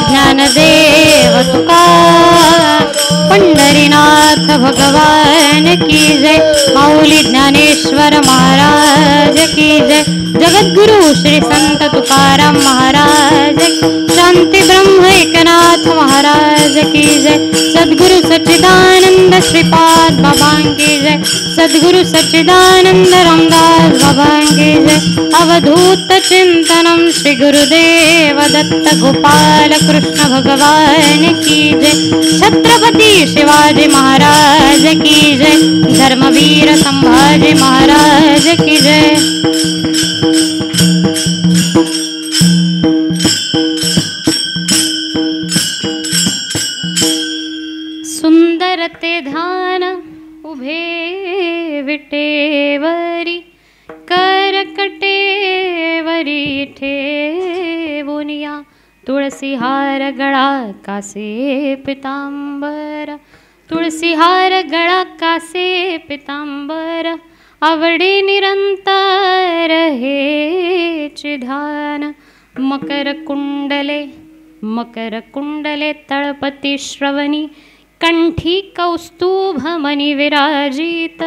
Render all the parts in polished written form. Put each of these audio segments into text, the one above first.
ज्ञानदेव तुकाराम, पंढरीनाथ भगवान की जय, माऊली ज्ञानेश्वर महाराज की जय, जगद्गुरु श्री संत तुकाराम महाराज, शांती ब्रह्म एकनाथ महाराज की जय, सद्गुरु सच्चिदानंद श्रीपाद बाबा की जय, सद्गुरु सच्चिदानंद रामदास बाबा की जय, अवधूत चिंतनम श्री गुरुदेव दत्त गोपाल कृष्ण भगवान की जय, छत्रपति शिवाजी महाराज की जय, धर्मवीर संभाजी महाराज की जय। सुंदर ते ध्यान उभे विटेवरी, करकटेवरी ठेवुनिया, तुळसी हार गळा कासे पितांबर, तुळसी हार गळा कासे पितांबर, आवडे निरंतर हेचे ध्यान, मकर कुंडले तळपती श्रवणी, कंठी कौस्तुभमणी विराजित,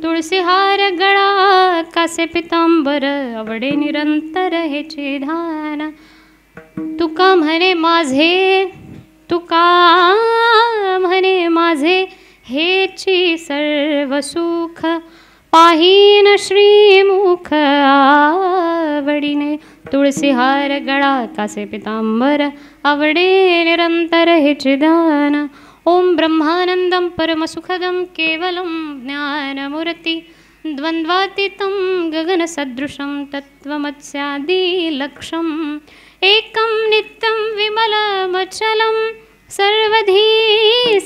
तुळसी हार गळा कासे पितांबर, आवडे निरंतर हेचे ध्यान, तुका म्हणे माझे हेची सर्व सुख, पाहीन श्रीमुख आवडीने, तुळसी हार गळा कासे पितांबर, आवडे निरंतर हेचे ध्यान, ओम ब्रह्मानंदं परमसुखदं केवलं ज्ञानमूर्ति, द्वंद्वातीतं गगनसदृशं तत्त्वमस्यादिलक्ष्यम्, एकं नित्यं विमलमचलं सर्वधी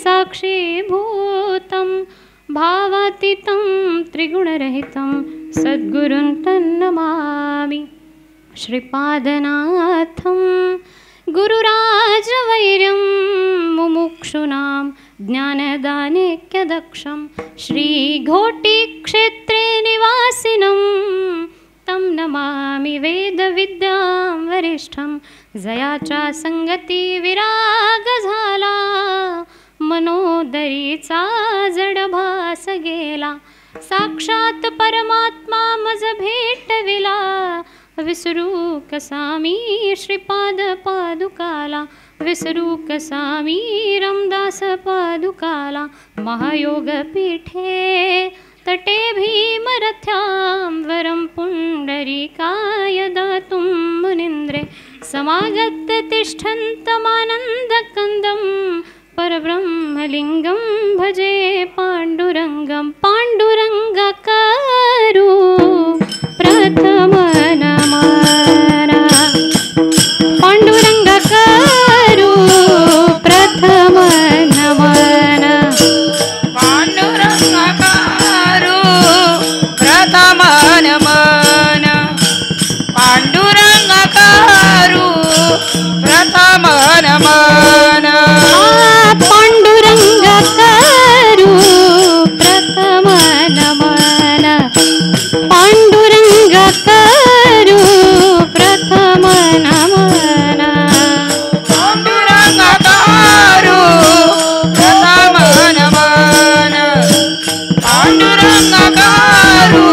साक्षीभूतं, भावातीतं त्रिगुणरहितं सद्गुरुं तन्नमामि, श्रीपादनाथं गुरुराजवैर्यं मुमुक्षूणां ज्ञानदानेक्यदक्षं, श्रीघोटिक्षेत्रे निवासिनं तं नमामि वेदविद्यां वरिष्ठं, जयाच्या संगती विराग झाला, मनोदरीचा जडभास गेला, साक्षात परमात्मा मज भेटविला, विसरू कसा मी श्रीपाद पादुकाला, विसरू कसा मी रामदास पादुकाला, महायोग पीठे तटे भीमरथ्यां वरं पुंडरीकाय दातुं मुनीन्द्रे, समागत तिष्ठन्तमानन्दकन्दं परब्रह्मलिङ्गं भजे पाण्डुरङ्गं, पाण्डुरङ्गकरू प्रथम नमन, पाण्डुरङ्गकरू प्रथम नमन, पाण्डुरङ्गकरू प्रथम नमन, पाण्डुरङ्गकरू प्रथम नमन, पाण्डुरङ्गकरू प्रथम नमन, पाण्डुरङ्गकरू प्रथम नमन, पाण्डुरङ्गकरू प्रथम नमन, पाण्डुरङ्गकरू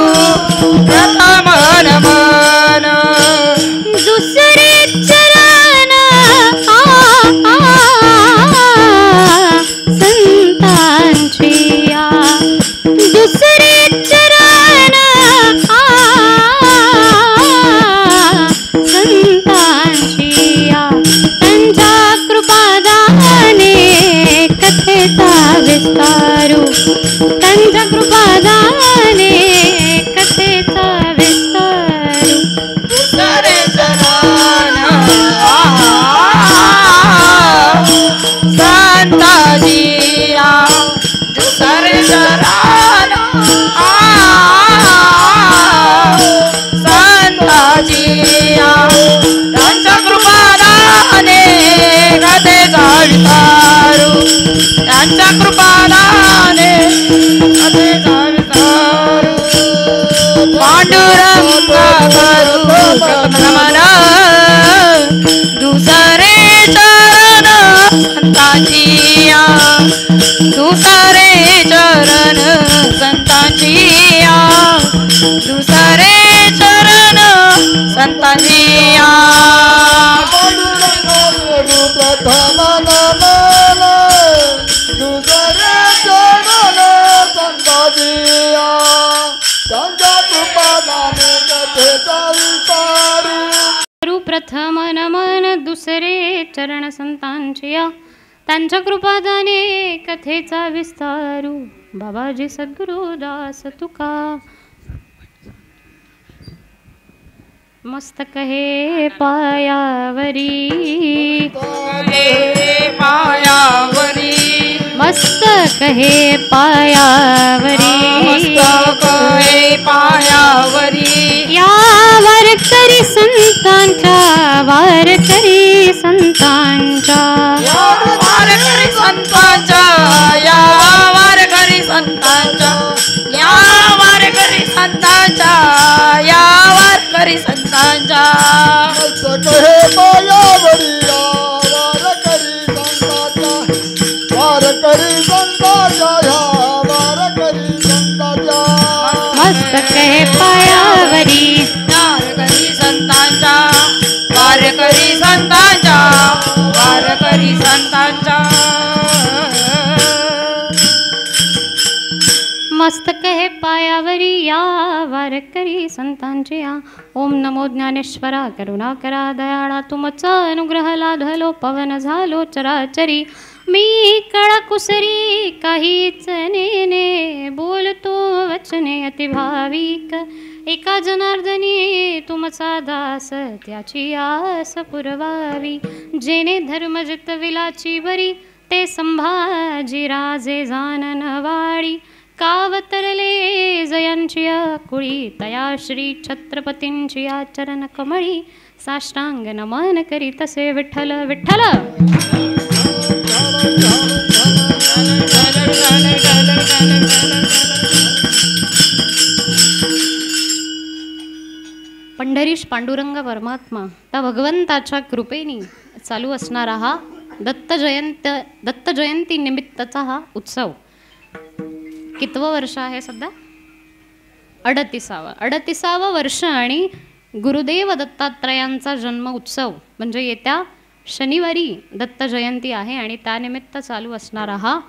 प्रथम नमन, दुसरे चरण संतांची या, दुसरे चरण संतांची या, त्यांच्या कृपादाने कथेचा विस्तारू, त्यांच्या कृपादाने कथेचा विस्तारू, दुसरे चरण संताजिया, दुसरे चरण संताजिया, त्यांच्या कृपादाने कथेचा विस्तारू, त्यांच्या कृपादाने कथेचा विस्तारू, पांडुरंग करू नमन, दुसरे चरण संतांची दुसरे चरण संतांची दुसरे चरण संतांची प्रथम नमन दुसरे चरण संताजिया त्यांच्या कृपादाने कथेचा विस्तारू प्रथम नमन दुसरे चरण संतांची त्यांच्या कृपादाने कथेचा विस्तारू बाबाजी सद्गुरु दास तुका मस्तक हे पायावरी पायावरी मस्तक हे पायावरी मस्तक हे पायावरी या वारकरी संतांच्या वारकरी संतांच्या वारकरी संतांच्या या वारकरी संतांच्या या वारकरी संतांच्या या वारकरी संतांच्या मस्तक हे पायावरी वारकरी संतांच्या ह्या वारकरी संतांच्या मस्तक हे पायावरी वारकरी संतांच्या वारकरी संतांच्या वारकरी संतांच्या मस्तक हे पायावरी या वारकरी संतांची या ओम नमो ज्ञानेश्वरा करुणाकरा दयाळा तुमचा अनुग्रह लाधलो पवन झालो चराचरी मी कळा कुसरी काहीच नेने बोलतो वचने अतिभाविक एका जनार्दनी तुमचा दास त्याची आस पुरवावी जेने धर्म जितविलाची बरी ते संभाजी राजे जानन वाडी कावतरले जयांची कुळी तया श्री छत्रपतींची आचरण कमळी साष्टांग नमन करी तसे विठ्ठल विठ्ठल पंढरीश पांडुरंग परमात्मा त्या भगवंताच्या कृपेने चालू असणारा हा दत्त जयंती निमित्तचा हा उत्सव कितवं वर्ष आहे सध्या 38वं वर्ष आणि गुरुदेव दत्तात्रयांचा जन्म उत्सव म्हणजे येत्या शनिवारी दत्त जयंती आहे आणि त्यानिमित्त चालू असणारा हा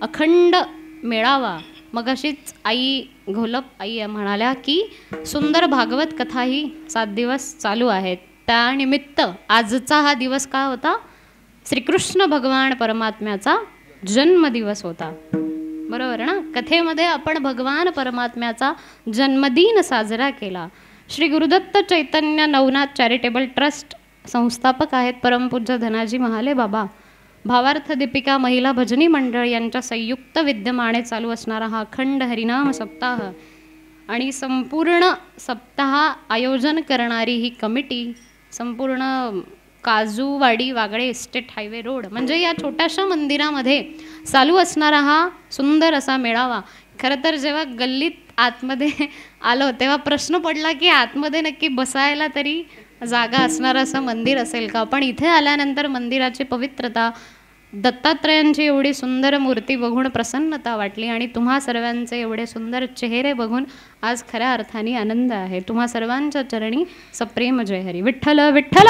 अखंड मेळावा मगाशीच आई घोलप आई म्हणाल्या की सुंदर भागवत कथा ही 7 दिवस चालू आहेत त्यानिमित्त आजचा हा दिवस काय होता श्रीकृष्ण भगवान परमात्म्याचा जन्मदिवस होता बरोबर ना कथेमध्ये आपण भगवान परमात्म्याचा जन्मदिन साजरा केला श्री गुरुदत्त चैतन्य नवनाथ चॅरिटेबल ट्रस्ट संस्थापक आहेत परमपूज्य धनाजी महाले बाबा भावार्थ दीपिका महिला भजनी मंडळ यांच्या संयुक्त विद्यमाने चालू असणारा हा अखंड हरिनाम सप्ताह आणि संपूर्ण सप्ताह आयोजन करणारी ही कमिटी संपूर्ण काजूवाडी वागळे इस्टेट हायवे रोड म्हणजे या छोट्याशा मंदिरामध्ये चालू असणारा हा सुंदर असा मेळावा खरं तर जेव्हा गल्लीत आतमध्ये आलो तेव्हा प्रश्न पडला की आतमध्ये नक्की बसायला तरी जागा असणारं असं मंदिर असेल का पण इथे आल्यानंतर मंदिराची पवित्रता दत्तात्रयांची एवढी सुंदर मूर्ती बघून प्रसन्नता वाटली आणि तुम्हा सर्वांचे एवढे सुंदर चेहरे बघून आज खऱ्या अर्थाने आनंद आहे तुम्हा सर्वांच्या चरणी सप्रेम जय हरी विठ्ठल विठ्ठल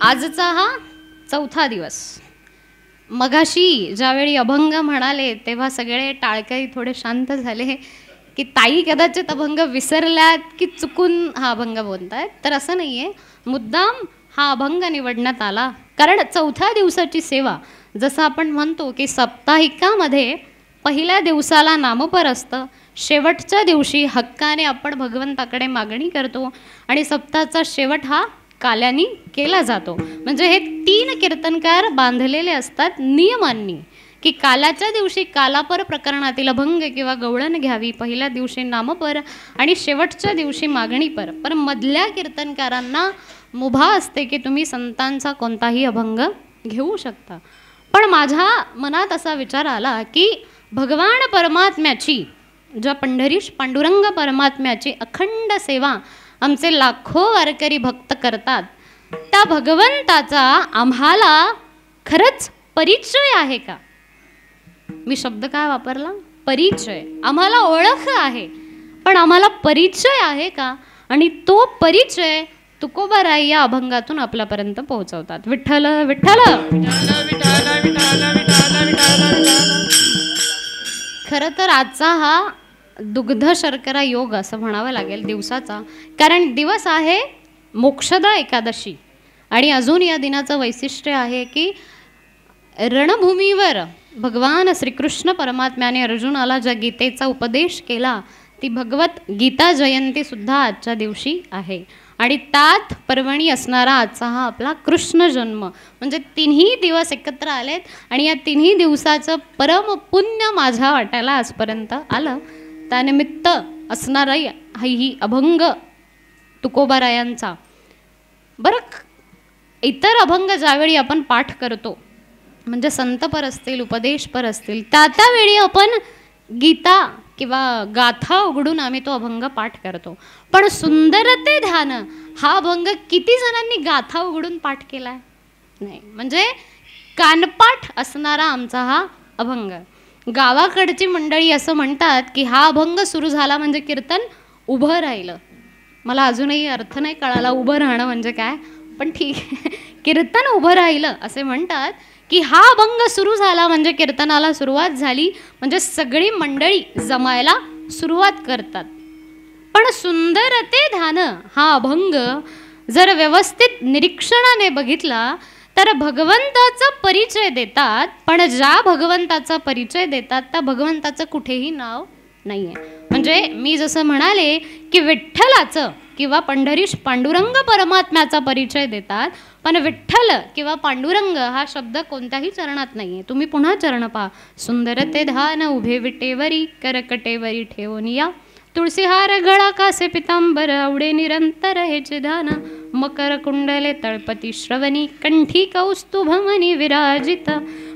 आजचा हा 4था दिवस मगाशी ज्यावेळी अभंग म्हणाले तेव्हा सगळे टाळकरी थोडे शांत झाले की ताई कदाचित अभंग विसरल्यात की चुकून हा अभंग बोलतायत तर असं नाही आहे मुद्दाम हा अभंग निवडण्यात आला कारण 4थ्या दिवसाची सेवा जसं आपण म्हणतो की साप्ताहिकामध्ये पहिल्या दिवसाला नामपर असतं शेवटच्या दिवशी हक्काने आपण भगवंताकडे मागणी करतो आणि सप्ताहाचा शेवट हा काल्यानी केला जातो म्हणजे हे 3 कीर्तनकार बांधलेले असतात नियमांनी की काल्याच्या दिवशी कालापर प्रकरणातील अभंग किंवा गवळण घ्यावी पहिल्या दिवशी नामपर आणि शेवटच्या दिवशी मागणीपर पण मधल्या कीर्तनकारांना मुभा असते की तुम्ही संतांचा कोणताही अभंग घेऊ शकता पण माझ्या मनात असा विचार आला की भगवान परमात्म्याची ज्या पंढरीश पांडुरंग परमात्म्याची अखंड सेवा आमचे लाखो वारकरी भक्त करतात, त्या भगवंताचा आम्हाला खरंच परिचय आहे का? मी शब्द काय वापरला? परिचय. आम्हाला ओळख आहे, पण आम्हाला परिचय आहे का? आणि तो परिचय तुकोबाराय या अभंगातून आपल्यापर्यंत पोहोचवतात. विठ्ठल विठ्ठल. खरं तर आजचा हा दुग्ध शर्करा योग असं म्हणावं लागेल दिवसाचा, कारण दिवस आहे मोक्षदा एकादशी. आणि अजून या दिनाचं वैशिष्ट्य आहे की रणभूमीवर भगवान श्रीकृष्ण परमात्म्याने अर्जुनाला ज्या गीतेचा उपदेश केला ती भगवत गीता जयंती सुद्धा आजच्या दिवशी आहे. आणि त्यात पर्वणी असणारा आजचा हा आपला कृष्ण जन्म, म्हणजे तिन्ही दिवस एकत्र आलेत आणि या तिन्ही दिवसाचं परम पुण्य माझ्या वाट्याला आजपर्यंत आलं. त्यानिमित्त असणारा ही अभंग तुकोबारायांचा. बरं, इतर अभंग ज्यावेळी आपण पाठ करतो, म्हणजे संतपर असतील, उपदेशपर असतील, त्यावेळी आपण गीता किंवा गाथा उघडून आम्ही तो अभंग पाठ करतो. पण सुंदर ते ध्यान हा अभंग किती जणांनी गाथा उघडून पाठ केलाय? नाही. म्हणजे कानपाठ असणारा आमचा हा अभंग. गावाकडची मंडळी असं म्हणतात की हा अभंग सुरू झाला म्हणजे कीर्तन उभं राहिलं. मला अजूनही अर्थ नाही कळाला उभं राहणं म्हणजे काय, पण ठीक आहे, कीर्तन उभं राहिलं असे म्हणतात की हा अभंग सुरू झाला म्हणजे कीर्तनाला सुरुवात झाली, म्हणजे सगळी मंडळी जमायला सुरुवात करतात. पण सुंदर ते ध्यान हा अभंग जर व्यवस्थित निरीक्षणाने बघितला तर भगवंताचा परिचय देतात, पण ज्या भगवंताचा परिचय देतात त्या भगवंताचं कुठेही नाव नाही आहे. म्हणजे मी जसं म्हणाले की विठ्ठलाचं किंवा पंढरीश पांडुरंग परमात्म्याचा परिचय देतात, पण विठ्ठल किंवा पांडुरंग हा शब्द कोणत्याही चरणात नाही आहे. तुम्ही पुन्हा चरण पहा. सुंदर ते ध्यान उभे विटेवरी करकटेवरी ठेवून या, तुळसीहार गळा कासे पितांबर आवडे निरंतर हेचे ध्यान, मकर कुंडले तळपती श्रवणी कंठी कौस्तुभ मनी विराजित.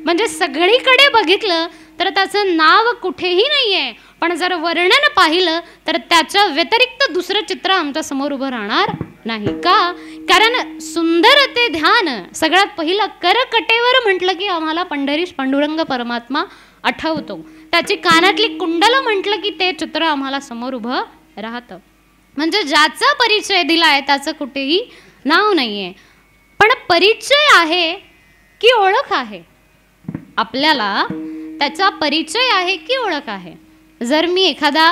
म्हणजे सगळीकडे बघितलं तर त्याचं नाव कुठेही नाही आहे, पण जर वर्णन पाहिलं तर त्याच्या व्यतिरिक्त दुसरं चित्र आमच्या समोर उभं राहणार नाही. का? कारण सुंदर ते ध्यान सगळ्यात पहिलं करकटेवर म्हटलं की आम्हाला पंढरीश पांडुरंग परमात्मा आठवतो. त्याची कानातली कुंडलं म्हटलं की ते चित्र आम्हाला समोर उभं राहतं. म्हणजे ज्याचा परिचय दिलाय त्याचं कुठेही नाव नाही आहे. पण परिचय आहे की ओळख आहे? आपल्याला त्याचा परिचय आहे की ओळख आहे? जर मी एखादा,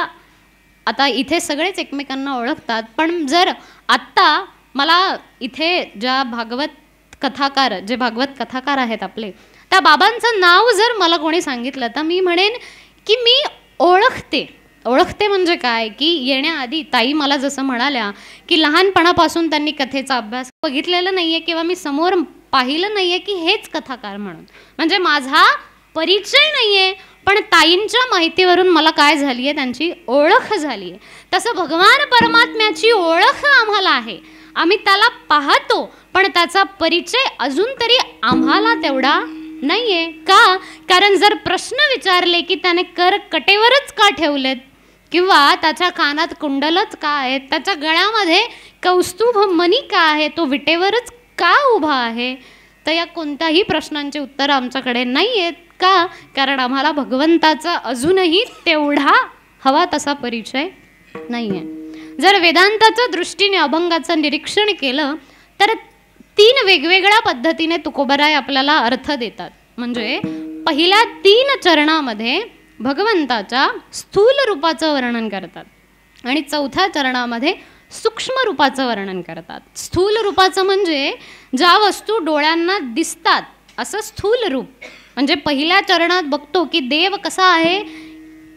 आता इथे सगळेच एकमेकांना ओळखतात, पण जर आत्ता मला इथे ज्या भागवत कथाकार आहेत आपले, त्या बाबांचं नाव जर मला कोणी सांगितलं तर मी म्हणेन की मी ओळखते. म्हणजे काय की येण्याआधी ताई मला जसं म्हणाल्या की लहानपणापासून त्यांनी कथेचा अभ्यास बघितलेला नाही आहे किंवा मी समोर पाहिलं नाही आहे की हेच कथाकार म्हणून, म्हणजे माझा परिचय नाही आहे, पण ताईंच्या माहितीवरून मला काय झाली आहे, त्यांची ओळख झाली आहे. तसं भगवान परमात्म्याची ओळख आम्हाला आहे, आम्ही त्याला पाहतो, पण त्याचा परिचय अजून तरी आम्हाला तेवढा नाही आहे. का? कारण जर प्रश्न विचारले की त्याने कटेवरच का ठेवलेत, किंवा त्याच्या कानात कुंडलच का आहेत, त्याच्या गळ्यामध्ये कौस्तुभ मणी का आहे, तो विटेवरच का उभा आहे, तर या कोणत्याही प्रश्नांची उत्तरं आमच्याकडे नाही आहेत. का? कारण आम्हाला भगवंताचा अजूनही तेवढा हवा तसा परिचय नाही आहे. जर वेदांताच्या दृष्टीने अभंगाचं निरीक्षण केलं तर 3 वेगवेगळ्या पद्धतीने तुकोबाराय आपल्याला अर्थ देतात. म्हणजे पहिल्या 3 चरणामध्ये भगवंताच्या स्थूल रूपाचं वर्णन करतात आणि चौथ्या चरणामध्ये सूक्ष्म रूपाचं वर्णन करतात. स्थूल रूपाचं म्हणजे ज्या वस्तू डोळ्यांना दिसतात असं स्थूल रूप. म्हणजे पहिल्या चरणात बघतो की देव कसा आहे,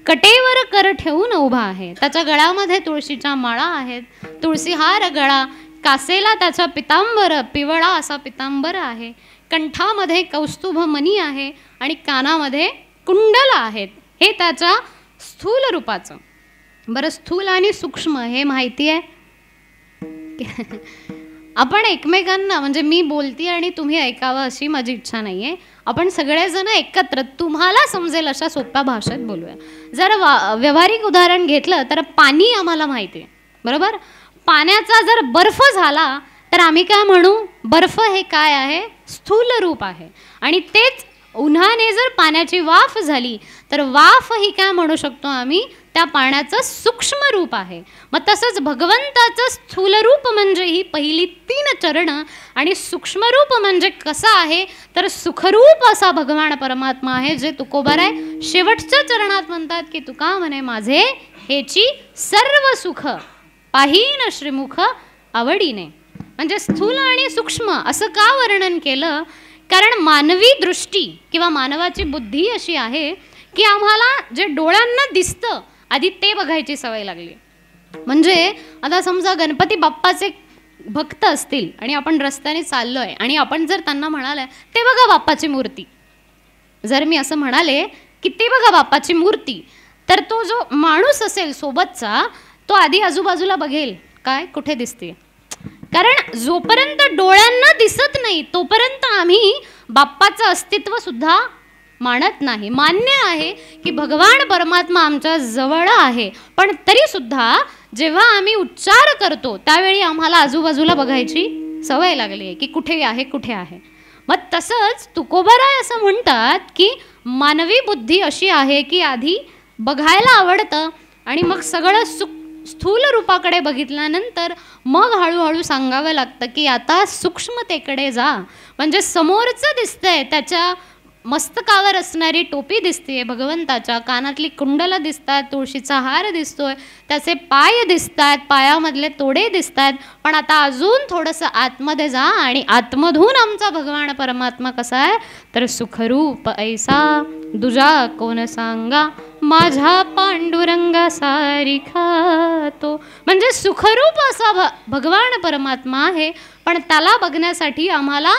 कटेवर कर ठेवून उभा आहे, त्याच्या गळ्यामध्ये तुळशीच्या माळा आहेत, तुळशीहार गळा, कासेला त्याचा पितांबर पिवळा असा पितांबर आहे, कंठामध्ये कौस्तुभ मणी आहे आणि कानामध्ये कुंडल आहेत. हे त्याच्या स्थूल रूपाचं. बरं, स्थूल आणि सूक्ष्म हे माहिती आहे? आपण एकमेकांना, म्हणजे मी बोलते आणि तुम्ही ऐकावं अशी माझी इच्छा नाही आहे, आपण सगळेजण एकत्र तुम्हाला समजेल अशा सोप्या भाषेत बोलूया. जर व्यावहारिक उदाहरण घेतलं तर पाणी आम्हाला माहिती आहे, बरोबर? पाण्याचा जर बर्फ झाला तर आम्ही काय म्हणू? बर्फ हे काय आहे? स्थूल रूप आहे. आणि तेच उन्हाने जर पाण्याची वाफ झाली तर वाफ ही काय म्हणू शकतो आम्ही? त्या पाण्याचं सूक्ष्म रूप आहे. मग तसंच भगवंताचं स्थूल रूप म्हणजे ही पहिली 3 चरणं आणि सूक्ष्म रूप म्हणजे कसं आहे तर सुखरूप असा भगवान परमात्मा आहे, जे तुकोबाराय शेवटच्या चरणात म्हणतात की तुका म्हणे माझे हेची सर्व सुख पाहीन श्रीमुख आवडीने. म्हणजे स्थूल आणि सूक्ष्म असं का वर्णन केलं? कारण मानवी दृष्टी किंवा मानवाची बुद्धी अशी आहे की आम्हाला जे डोळ्यांना दिसतं आधी ते बघायची सवय लागली. म्हणजे आता समजा गणपती बाप्पाचे भक्त असतील आणि आपण रस्त्याने चाललोय आणि आपण जर त्यांना म्हणाले ते बघा बाप्पाची मूर्ती, जर मी असं म्हणाले की ते बघा बाप्पाची मूर्ती, तर तो जो माणूस असेल सोबतचा तो आधी आजूबाजूला बघेल काय कुठे दिसते. कारण जोपर्यंत डोळ्यांना दिसत नाही तोपर्यंत आम्ही बाप्पाचं अस्तित्व सुद्धा मानत नाही. मान्य आहे की भगवान परमात्मा आमच्या जवळ आहे, पण तरी सुद्धा जेव्हा आम्ही उच्चार करतो त्यावेळी आम्हाला आजूबाजूला बघायची सवय लागली आहे की कुठे आहे कुठे आहे. मग तसंच तुकोबाराय असं म्हणतात की मानवी बुद्धी अशी आहे की आधी बघायला आवडतं आणि मग सगळं स्थूल रूपाकडे बघितल्यानंतर मग हळूहळू सांगावं लागतं की आता सूक्ष्मतेकडे जा. म्हणजे समोरचं दिसतंय, त्याच्या मस्तकावर असणारी टोपी दिसते भगवंताच्या, कानातली कुंडलं दिसतात, तुळशीचा हार दिसतोय, त्याचे पाय दिसतात, पायामधले तोडे दिसतात, पण आता अजून थोडंसं आतमध्ये जा आणि आतमधून आमचा भगवान परमात्मा कसा आहे तर सुखरूप ऐसा दुजा कोण सांगा माझ्या पांडुरंगा सारिखा तो. म्हणजे सुखरूप असा भगवान परमात्मा आहे, पण त्याला बघण्यासाठी आम्हाला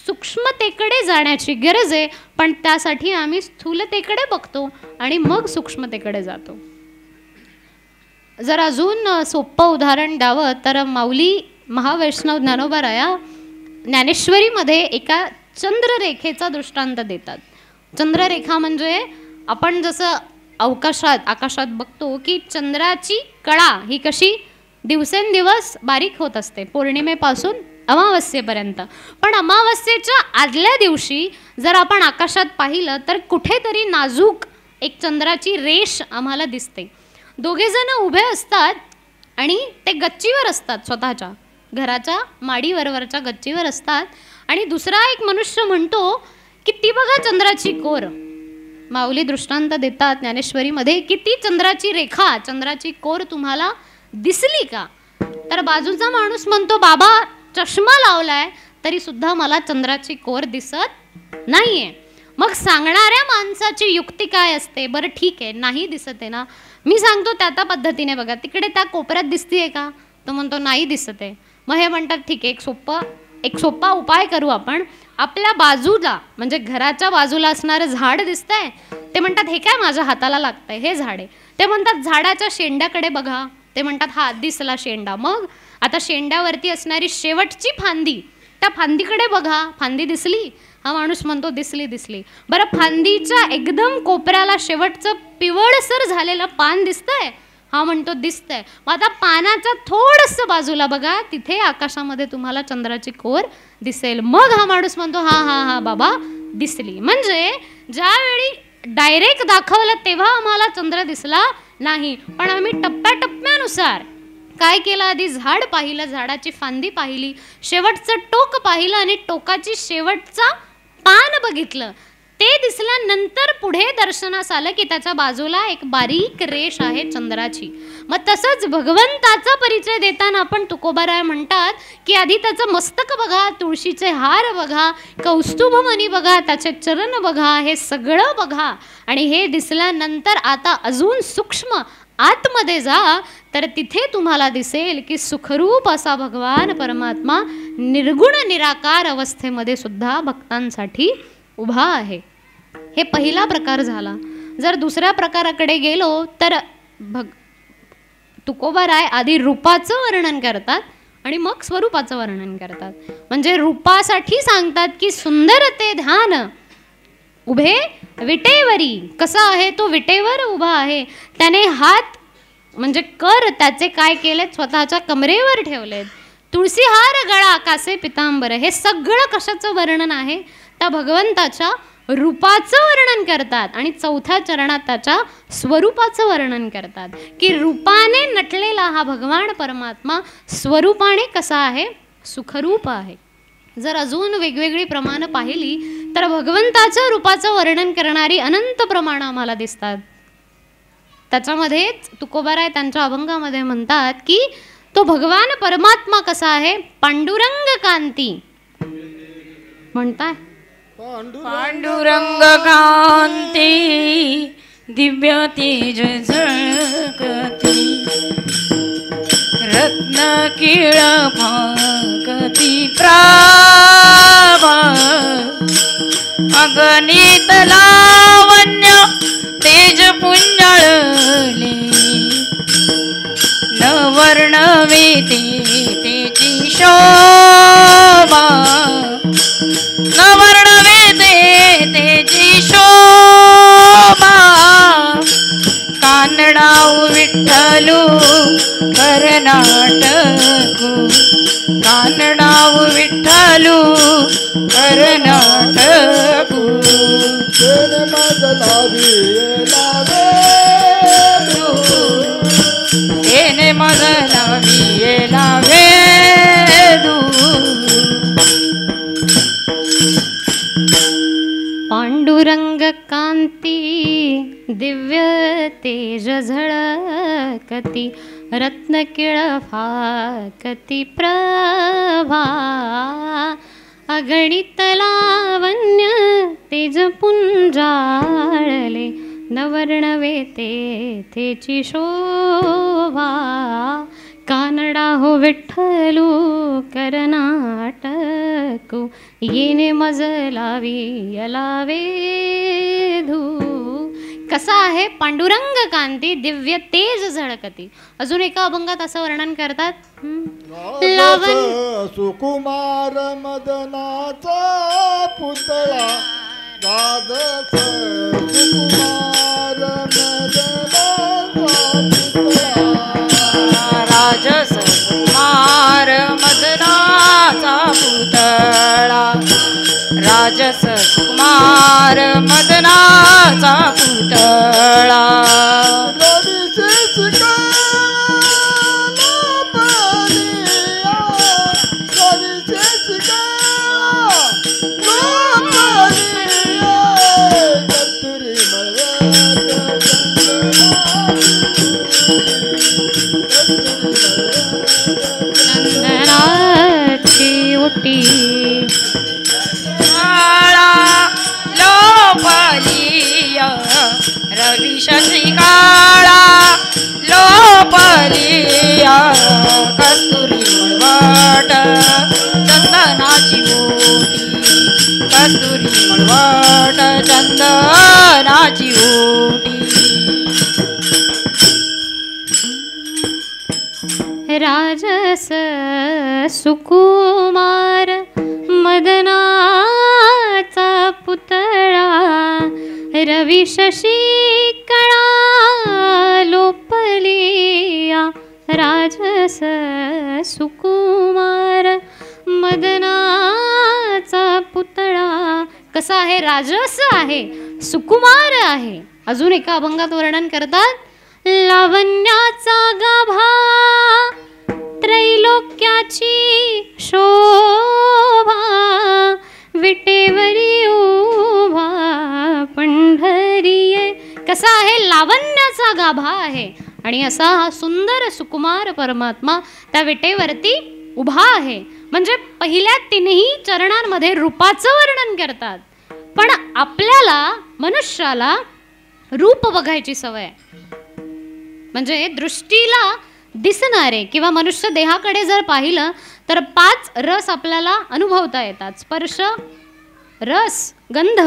सूक्ष्मतेकडे जाण्याची गरज आहे. पण त्यासाठी आम्ही स्थूलतेकडे बघतो आणि मग सूक्ष्मतेकडे जातो. जर अजून सोपं उदाहरण द्यावं तर माऊली महावैष्णव ज्ञानोबाराया ज्ञानेश्वरीमध्ये एका चंद्ररेखेचा दृष्टांत देतात. चंद्ररेखा म्हणजे आपण जसं आकाशात बघतो की चंद्राची कळा ही कशी दिवसेंदिवस बारीक होत असते पौर्णिमेपासून अमावस्येपर्यंत. पण अमावस्येच्या आदल्या दिवशी जर आपण आकाशात पाहिलं तर कुठेतरी नाजूक एक चंद्राची रेष आम्हाला दिसते. दोघेजण उभे असतात आणि ते गच्चीवर असतात, स्वतःच्या घराच्या माडीवरच्या गच्चीवर असतात आणि दुसरा एक मनुष्य म्हणतो की ती बघा चंद्राची कोर. माऊली दृष्टांत देतात ज्ञानेश्वरीमध्ये की ती चंद्राची रेखा, चंद्राची कोर तुम्हाला दिसली का? तर बाजूचा माणूस म्हणतो बाबा चष्मा लावलाय तरी सुद्धा मला चंद्राची कोर दिसत नाहीये. मग सांगणाऱ्या माणसाची युक्ती काय असते? बरं ठीक आहे, नाही दिसत आहे ना, मी सांगतो त्या पद्धतीने बघा, तिकडे त्या कोपऱ्यात दिसतीये का? तो म्हणतो नाही दिसत आहे. मग हे म्हणतात ठीक आहे, एक सोपा उपाय करू आपण. आपल्या बाजूला म्हणजे घराच्या बाजूला असणारं झाड दिसतंय, ते म्हणतात हे काय माझ्या हाताला लागतंय, हे झाड आहे. ते म्हणतात झाडाच्या शेंड्याकडे बघा, ते म्हणतात हा दिसला शेंडा. मग आता शेंड्यावरती असणारी शेवटची फांदी, त्या फांदीकडे बघा, फांदी दिसली? हा माणूस म्हणतो दिसली. बरं फांदीच्या एकदम कोपऱ्याला शेवटचं पिवळसर झालेलं पान दिसतंय? हा म्हणतो दिसतंय. मग आता पानाच्या थोडंसं बाजूला बघा, तिथे आकाशामध्ये तुम्हाला चंद्राची कोर दिसेल. मग हा माणूस म्हणतो हा बाबा दिसली. म्हणजे ज्यावेळी डायरेक्ट दाखवलं तेव्हा आम्हाला चंद्र दिसला नाही, पण आम्ही टप्प्याटप्प्यानुसार काय केलं, आधी झाड पाहिलं, झाडाची फांदी पाहिली, शेवटचं टोक पाहिलं आणि टोकाची शेवटचा पान बघितलं. ते दिसल्यानंतर पुढे दर्शनास आलं की त्याच्या बाजूला एक बारीक रेष आहे चंद्राची. मग तसंच भगवंताचा परिचय देताना आपण तुकोबाराय म्हणतात की आधी त्याचं मस्तक बघा, तुळशीचे हार बघा, कौस्तुभमणी बघा, त्याचे चरण बघा, हे सगळं बघा आणि हे दिसल्यानंतर आता अजून सूक्ष्म आतमध्ये जा, तर तिथे तुम्हाला दिसेल की सुखरूप असा भगवान परमात्मा निर्गुण निराकार अवस्थेमध्ये सुद्धा भक्तांसाठी उभा आहे. हे पहिला प्रकार झाला. जर दुसऱ्या प्रकाराकडे गेलो तर तुकोबाराय आधी रूपाचं वर्णन करतात आणि मग स्वरूपाचं वर्णन करतात. म्हणजे रूपासाठी सांगतात की सुंदर ते ध्यान उभे विटेवरी. कसा आहे तो? विटेवर उभा आहे, त्याने हात म्हणजे कर त्याचे काय केलेत, स्वतःच्या कमरेवर ठेवलेत. तुळशीहार गळा कासे पितांबर, हे सगळं कशाचं वर्णन आहे, त्या भगवंताच्या रूपाचं वर्णन करतात. आणि चौथ्या चरणात त्याच्या स्वरूपाचं वर्णन करतात की रूपाने नटलेला हा भगवान परमात्मा स्वरूपाने कसा आहे, सुखरूप आहे. जर अजून वेगवेगळी प्रमाणं पाहिली तर भगवंताच्या रूपाचं वर्णन करणारी अनंत प्रमाणं आम्हाला दिसतात. त्याच्यामध्येच तुकोबाराय त्यांच्या अभंगामध्ये म्हणतात की तो भगवान परमात्मा कसा आहे, पांडुरंग कांती म्हणताय. पांडुरंग कांती दिव्य तेज झळकती, रत्न किळ फाकती प्राभा, अगणित लावण्य तेज पुंजळले, न वर्णवे तेची शोभा, न वर्णवे तेची शोभा, कानडाऊ विठ्ठलू कर्नाटकू, कानडाऊ विठ्ठलू कर्नाटकू, येने मजलावी लावेदू. पांडुरंग कांती दिव्य तेज झळकती, रत्न किळ फाकती प्रभा, अगणित लावण्य तेज पुंजाळले, न वर्णवे तेची शोभा, कानडा हो विठ्ठलू कर्नाटकू, येणे मज लावी लावे धू. कसा आहे पांडुरंग कांती दिव्य तेज झळकती. अजून एका अभंगात असं वर्णन करतात, लावण्य सुकुमार मदनाचा पुतळा, राजस सुकुमार मदनाचा पुतळा, राजस कुमार मदनाचा पुतळा, राजस कुमार मदनाचा पुतळा, चंदनाची उटी लोपलिया, रवी शशी काळा लोपलिया, कस्तुरी मळवट चंदनाची ओटी, कस्तुरी मळवट चंदनाची ओटी. राजस सुकुमार मदनाचा पुतळा, रवी शशी कळा लोपलिया, राजस सुकुमार मदनाचा पुतळा. कसा आहे, राजस आहे, सुकुमार आहे. अजून एका अभंगात वर्णन करतात, लावण्याचा गाभा त्रैलोक्याची शोभा, विटेवरी उभा पंढरीये. कसा आहे, लावण्याचा गाभा आहे आणि असा हा सुंदर सुकुमार परमात्मा त्या विटेवरती उभा आहे. म्हणजे पहिल्या तिन्ही चरणांमध्ये रूपाचं वर्णन करतात. पण आपल्याला मनुष्याला रूप बघायची सवय आहे. म्हणजे दृष्टीला दिसणारे किंवा मनुष्य देहाकडे जर पाहिलं तर 5 रस आपल्याला अनुभवता येतात. स्पर्श, रस, गंध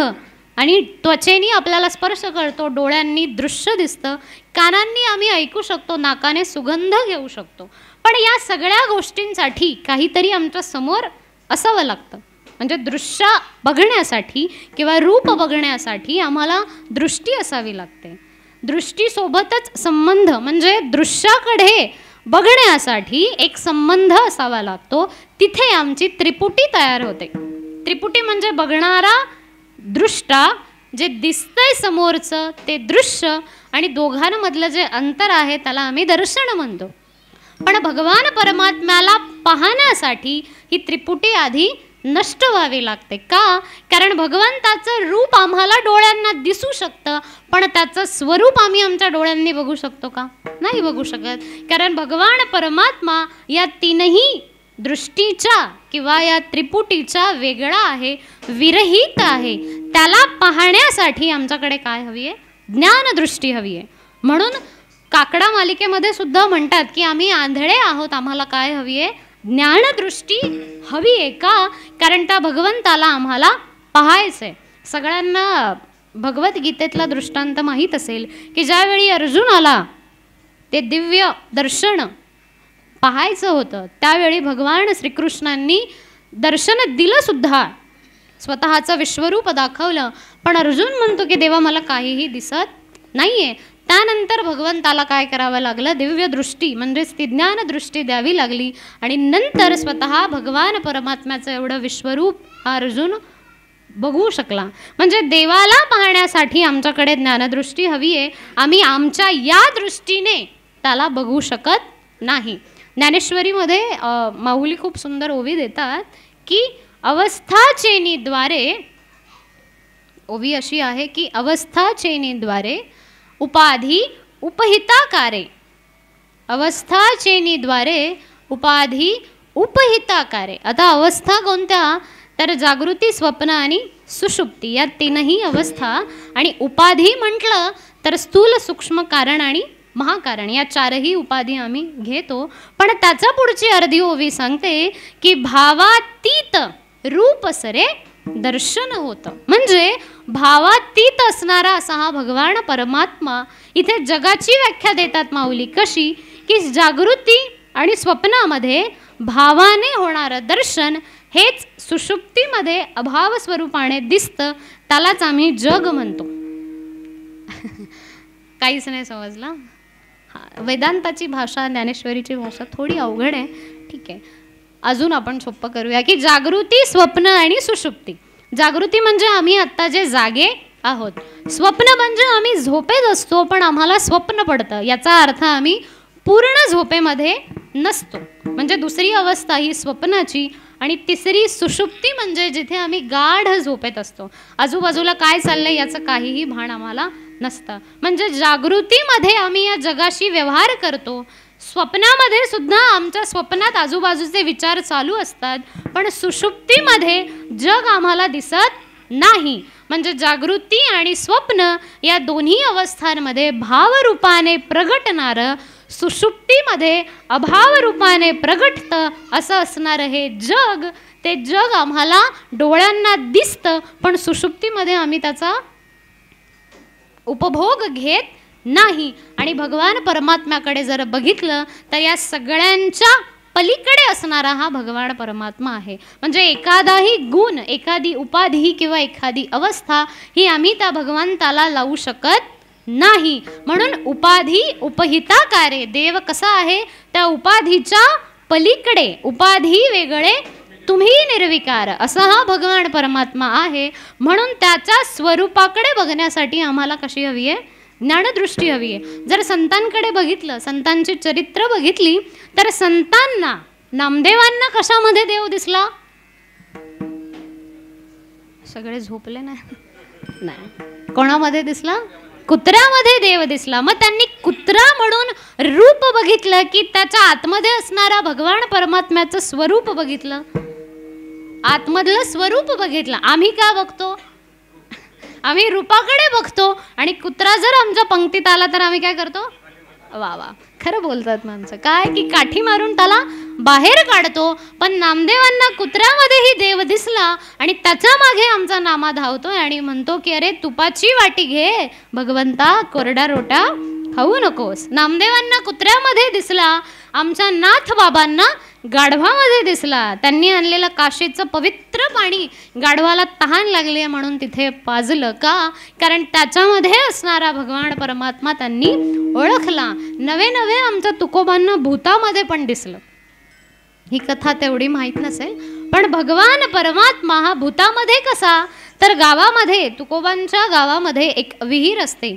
आणि त्वचेनी आपल्याला स्पर्श कळतो, डोळ्यांनी दृश्य दिसतं, कानांनी आम्ही ऐकू शकतो, नाकाने सुगंध घेऊ शकतो. पण या सगळ्या गोष्टींसाठी काहीतरी आमच्या समोर असावं लागतं. म्हणजे दृश्य बघण्यासाठी किंवा रूप बघण्यासाठी आम्हाला दृष्टी असावी लागते. दृष्टीसोबतच संबंध म्हणजे दृश्याकडे बघण्यासाठी एक संबंध असावा लागतो. तिथे आमची त्रिपुटी तयार होते. त्रिपुटी म्हणजे बघणारा, दृष्टा, जे दिसतंय समोरचं ते दृश्य, आणि दोघांमधलं जे अंतर आहे त्याला आम्ही दर्शन म्हणतो. पण भगवान परमात्म्याला पाहण्यासाठी ही त्रिपुटी आधी नष्ट व्हावी लागते. का? कारण भगवंताचं रूप आम्हाला डोळ्यांना दिसू शकतं, पण त्याचं स्वरूप आम्ही आमच्या डोळ्यांनी बघू शकतो का? नाही बघू शकत. कारण भगवान परमात्मा या तीनही दृष्टीच्या किंवा या त्रिपुटीच्या वेगळा आहे, विरहित आहे. त्याला पाहण्यासाठी आमच्याकडे काय हवी आहे? ज्ञानदृष्टी हवी आहे. म्हणून काकडा मालिकेमध्ये सुद्धा म्हणतात की आम्ही आंधळे आहोत, आम्हाला काय हवी आहे? ज्ञानदृष्टी हवी आहे. का? कारण त्या भगवंताला आम्हाला पाहायचंय. सगळ्यांना भगवद्गीतेतला दृष्टांत माहीत असेल की ज्यावेळी अर्जुनाला ते दिव्य दर्शन पाहायचं होतं त्यावेळी भगवान श्रीकृष्णांनी दर्शन दिलं सुद्धा, स्वतःचं विश्वरूप दाखवलं, पण अर्जुन म्हणतो की देवा मला काहीही दिसत नाहीये. त्यानंतर भगवंताला काय करावं लागलं? दिव्य दृष्टी म्हणजेच ती ज्ञानदृष्टी द्यावी लागली, आणि नंतर स्वतः भगवान परमात्म्याचं एवढं विश्वरूप हा अर्जुन बघू शकला. म्हणजे देवाला पाहण्यासाठी आमच्याकडे ज्ञानदृष्टी हवी आहे. आम्ही आमच्या या दृष्टीने त्याला बघू शकत नाही. ज्ञानेश्वरीमध्ये माऊली खूप सुंदर ओवी देतात की अवस्थाचेनीद्वारे, ओवी अशी आहे की अवस्थाचेनीद्वारे उपाधी उपहिताकारे, अवस्थाचेनीद्वारे उपाधी उपहिताकारे. आता अवस्था कोणत्या? तर जागृती, स्वप्न आणि सुषुप्ती या तीनही अवस्था. आणि उपाधी म्हटलं तर स्थूल, सूक्ष्म, कारण आणि महाकारण या चारही उपाधी आम्ही घेतो. पण त्याचा पुढची अर्धी ओवी सांगते की भावातीत रूप सरे दर्शन होतं. म्हणजे भावातीत असणारा असा हा भगवान परमात्मा. इथे जगाची व्याख्या देतात माऊली कशी? की जागृती आणि स्वप्नामध्ये भावाने होणारं दर्शन हेच सुषुप्तीमध्ये अभाव स्वरूपाने दिसतं, त्यालाच आम्ही जग म्हणतो. काहीच नाही समजलं? वेदांताची भाषा, ज्ञानेश्वरीची भाषा थोडी अवघड आहे. ठीक आहे, अजून आपण सोपं करूया की जागृती, स्वप्न आणि सुषुप्ती. जागृती म्हणजे आम्ही आत्ता जे जागे आहोत. स्वप्न म्हणजे आम्ही झोपेत असतो पण आम्हाला स्वप्न पडतं, याचा अर्थ आम्ही पूर्ण झोपेमध्ये नसतो. म्हणजे दुसरी अवस्था ही स्वप्नाची, आणि तिसरी सुषुप्ती म्हणजे जिथे आम्ही गाढ झोपेत असतो, आजूबाजूला काय चाललंय याचं काहीही भान आम्हाला नसतं. म्हणजे जागृतीमध्ये आम्ही या जगाशी व्यवहार करतो, स्वप्नामध्ये सुद्धा आमच्या स्वप्नात आजूबाजूचे विचार चालू असतात, पण सुषुप्तीमध्ये जग आम्हाला दिसत नाही. म्हणजे जागृती आणि स्वप्न या दोन्ही अवस्थांमध्ये भावरूपाने प्रगटणारं, सुषुप्तीमध्ये अभावरूपाने प्रगटतं असं असणारं हे जग, ते जग आम्हाला डोळ्यांना दिसतं, पण सुषुप्तीमध्ये आम्ही त्याचा उपभोग घेत नाही. आणि भगवान परमात्म्याकडे जर बघितलं तर या सगळ्यांच्या पलीकडे असणारा हा भगवान परमात्मा आहे. म्हणजे एखादाही गुण, एखादी उपाधी किंवा एखादी अवस्था ही आम्ही त्या भगवंताला लावू शकत नाही. म्हणून उपाधी उपहिताकारे, देव कसा आहे? त्या उपाधीच्या पलीकडे, उपाधी वेगळे तुम्ही निर्विकार असा हा भगवान परमात्मा आहे. म्हणून त्याच्या स्वरूपाकडे बघण्यासाठी आम्हाला कशी हवी आहे? ज्ञानदृष्टी हवी आहे. जर संतांकडे बघितलं, संतांची चरित्र बघितली तर संतांना, नामदेवांना कशामध्ये देव दिसला? सगळे झोपले नाही. कोणामध्ये दिसला? कुत्र्यामध्ये देव दिसला. मग त्यांनी कुत्रा म्हणून रूप बघितलं की त्याच्या आतमध्ये असणारा भगवान परमात्म्याचं स्वरूप बघितलं, आतमधलं स्वरूप बघितलं. आम्ही काय बघतो? आम्ही रूपाकडे बघतो. आणि कुत्रा जर आमच्या पंक्तीत आला तर आम्ही काय करतो? वा वा, खरं बोलतात माणसं, काय की काठी मारून त्याला बाहेर काढतो. पण नामदेवांना कुत्र्यामध्येही देव दिसला आणि त्याच्या मागे आमचा नामा धावतोय आणि म्हणतो की अरे तुपाची वाटी घे भगवंता, कोरडा रोटा खाऊ नकोस. नामदेवांना कुत्र्यामध्ये दिसला आमच्या नाथ बाबांना गाढवामध्ये दिसला. त्यांनी आणलेलं काशीचं पवित्र पाणी गाढवाला तहान लागली म्हणून तिथे पाजलं. का? कारण त्याच्यामध्ये असणारा भगवान परमात्मा त्यांनी ओळखला. नवे नवे आमच्या तुकोबांना भूतामध्ये पण दिसलं. ही कथा तेवढी माहीत नसेल, पण भगवान परमात्मा हा भूतामध्ये कसा? तर गावामध्ये, तुकोबांच्या गावामध्ये एक विहीर असते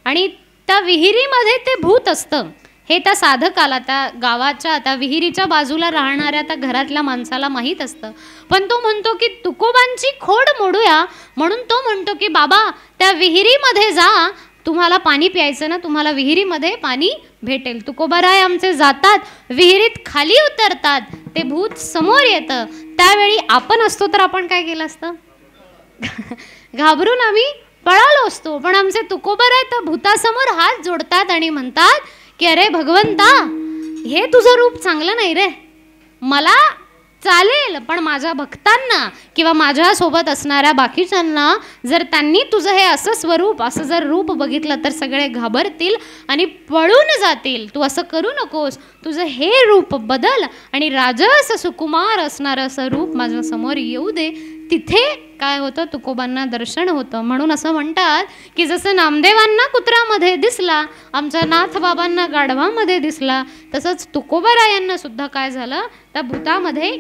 आणि त्या विहिरीमध्ये ते भूत असतं. हे त्या साधकाला, त्या गावाच्या, त्या विहिरीच्या बाजूला राहणाऱ्या त्या घरातल्या माणसाला माहीत असतं. पण तो म्हणतो की तुकोबांची खोड मोडूया, म्हणून तो म्हणतो की बाबा त्या विहिरीमध्ये जा, तुम्हाला पाणी प्यायचं ना, तुम्हाला विहिरीमध्ये पाणी भेटेल. तुकोबाराय आमचे जातात, विहिरीत खाली उतरतात, ते भूत समोर येतं. त्यावेळी आपण असतो तर आपण काय केलं असतं? घाबरून आम्ही पळालो असतो. पण आमचे तुकोबाराय तर भूतासमोर हात जोडतात आणि म्हणतात की अरे भगवंता, हे तुझं रूप चांगलं नाही रे, मला चालेल, पण माझ्या भक्तांना किंवा माझ्यासोबत असणाऱ्या बाकीच्यांना जर त्यांनी तुझं हे असं स्वरूप, असं जर रूप बघितलं तर सगळे घाबरतील आणि पळून जातील. तू असं करू नकोस, तुझं हे रूप बदल आणि राजस सुकुमार असणारं असं रूप माझ्या समोर येऊ दे. तिथे काय होतं? तुकोबांना दर्शन होतं. म्हणून असं म्हणतात की जसं नामदेवांना कुत्रामध्ये दिसला, आमच्या नाथ बाबांना गाढवामध्ये दिसला, तसंच तुकोबारायांना सुद्धा काय झालं? त्या भूतामध्ये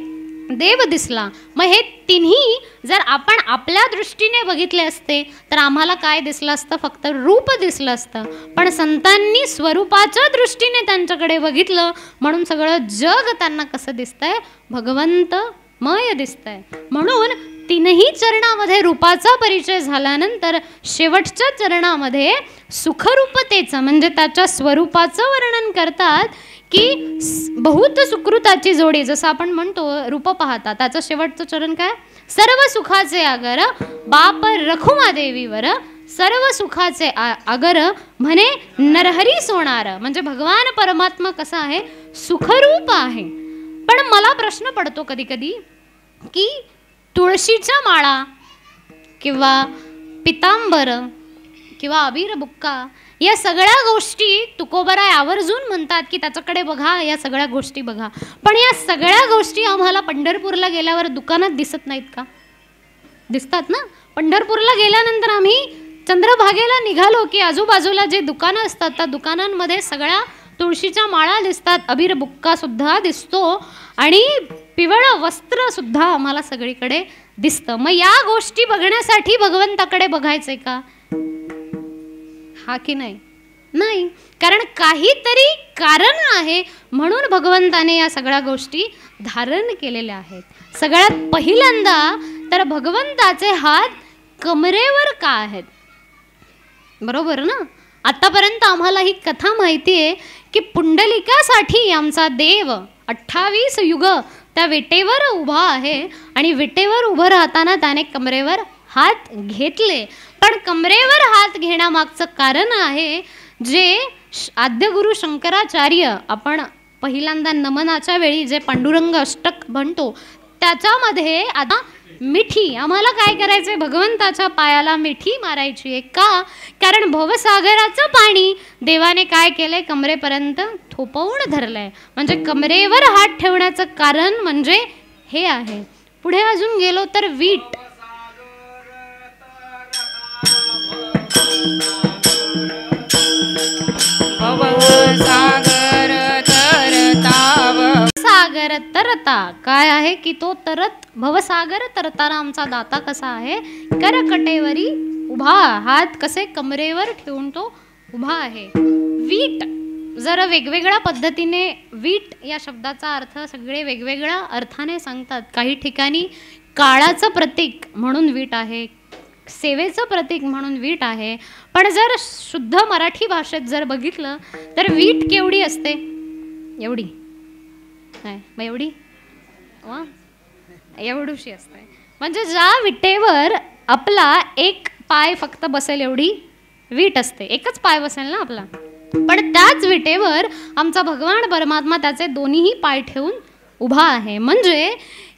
देव दिसला. मग हे तिन्ही जर आपण आपल्या दृष्टीने बघितले असते तर आम्हाला काय दिसलं असतं? फक्त रूप दिसलं असतं. पण संतांनी स्वरूपाच्या दृष्टीने त्यांच्याकडे बघितलं म्हणून सगळं जग त्यांना कसं दिसतंय? भगवंतमय दिसतंय. म्हणून तीनही चरणामध्ये रूपाचा परिचय झाल्यानंतर शेवटच्या चरणामध्ये सुखरूपतेचं म्हणजे त्याच्या स्वरूपाचं वर्णन करतात की बहुत सुकृताची जोडी. जसं आपण म्हणतो रूप पाहता, त्याचं शेवटचं चरण काय? सर्व सुखाचे आगर बाप रखुमा देवीवर, सर्व सुखाचे आगर म्हणे नरहरी सोनार. म्हणजे भगवान परमात्मा कसा आहे? सुखरूप आहे. पण मला प्रश्न पडतो कधी कधी की तुळशीच्या माळा किंवा पितांबर किंवा अबीर बुक्का या सगळ्या गोष्टी तुकोबाराय आवर्जून म्हणतात की त्याच्याकडे बघा, या सगळ्या गोष्टी बघा. पण या सगळ्या गोष्टी आम्हाला पंढरपूरला गेल्यावर दुकानात दिसत नाहीत का? दिसतात ना. पंढरपूरला गेल्यानंतर आम्ही चंद्रभागेला निघालो की आजूबाजूला जे दुकानं असतात त्या दुकानांमध्ये सगळ्या तुळशीच्या माळा दिसतात, अबीर बुक्का सुद्धा दिसतो आणि पिवळं वस्त्र सुद्धा आम्हाला सगळीकडे दिसतं. मग या गोष्टी बघण्यासाठी भगवंताकडे बघायचंय का? हा की नाही? नाही. कारण काहीतरी कारण आहे म्हणून भगवंताने या सगळ्या गोष्टी धारण केलेल्या आहेत. सगळ्यात पहिल्यांदा तर भगवंताचे हात कमरेवर का आहेत? बरोबर ना. आतापर्यंत आम्हाला ही कथा माहिती आहे की पुंडलिकासाठी आमचा देव 28 युग त्या विटेवर उभा आहे आणि विटेवर उभं राहताना त्याने कमरेवर हात घेतले. पण कमरेवर हात घेण्यामागचं कारण आहे जे आद्यगुरु शंकराचार्य, आपण पहिल्यांदा नमनाच्या वेळी जे पांडुरंग अष्टक म्हणतो त्याच्यामध्ये आता मिठी आम्हाला काय करायचंय? भगवंताच्या पायाला मिठी मारायची आहे. का? कारण भवसागराचं पाणी देवाने काय केलंय? कमरेपर्यंत थोपवून धरलंय. म्हणजे कमरेवर हात ठेवण्याचं कारण म्हणजे हे आहे. पुढे अजून गेलो तर वीट, सागर तरता काय आहे की तो तरत भवसागर तरताना आमचा दाता कसा आहे? करकटेवरी उभा, हात कसे कमरेवर ठेवून तो उभा आहे. वीट जरा वेगवेगळ्या पद्धतीने वीट या शब्दाचा अर्थ सगळे वेगवेगळ्या अर्थाने सांगतात. काही ठिकाणी काळाचं प्रतीक म्हणून वीट आहे, सेवेचं प्रतीक म्हणून वीट आहे. पण जर शुद्ध मराठी भाषेत जर बघितलं तर वीट केवढी असते? एवढी काय? मग एवढी एवढूशी असते. म्हणजे ज्या विटेवर आपला एक पाय फक्त बसेल एवढी वीट असते. एकच पाय बसेल ना आपला. पण त्याच विटेवर आमचा भगवान परमात्मा त्याचे दोन्हीही पाय ठेवून उभा आहे. म्हणजे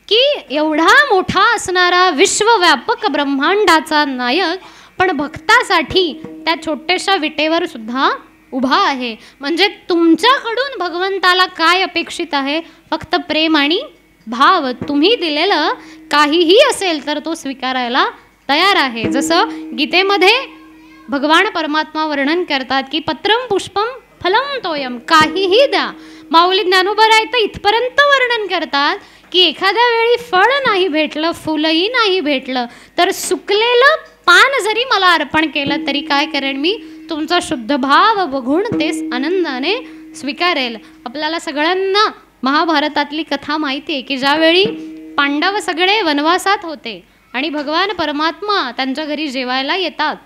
की एवढा मोठा असणारा विश्वव्यापक ब्रह्मांडाचा नायक पण भक्तासाठी त्या छोट्याशा विटेवर सुद्धा उभा आहे. म्हणजे तुमच्याकडून भगवंताला काय अपेक्षित आहे? फक्त प्रेम आणि भाव. तुम्ही दिलेलं काहीही असेल तर तो स्वीकारायला तयार आहे. जसं गीतेमध्ये भगवान परमात्मा वर्णन करतात की पत्रम पुष्पम फलम तोयम, काहीही द्या. माऊली ज्ञानोबराय तर इथपर्यंत वर्णन करतात की एखाद्या वेळी फळ नाही भेटलं, फुलही नाही भेटलं, तर सुकलेलं पान जरी मला अर्पण केलं तरी काय करेन मी? तुमचा शुद्ध भाव बघून तेच आनंदाने स्वीकारेल. आपल्याला सगळ्यांना महाभारतातली कथा माहिती आहे की ज्यावेळी पांडव सगळे वनवासात होते आणि भगवान परमात्मा त्यांच्या घरी जेवायला येतात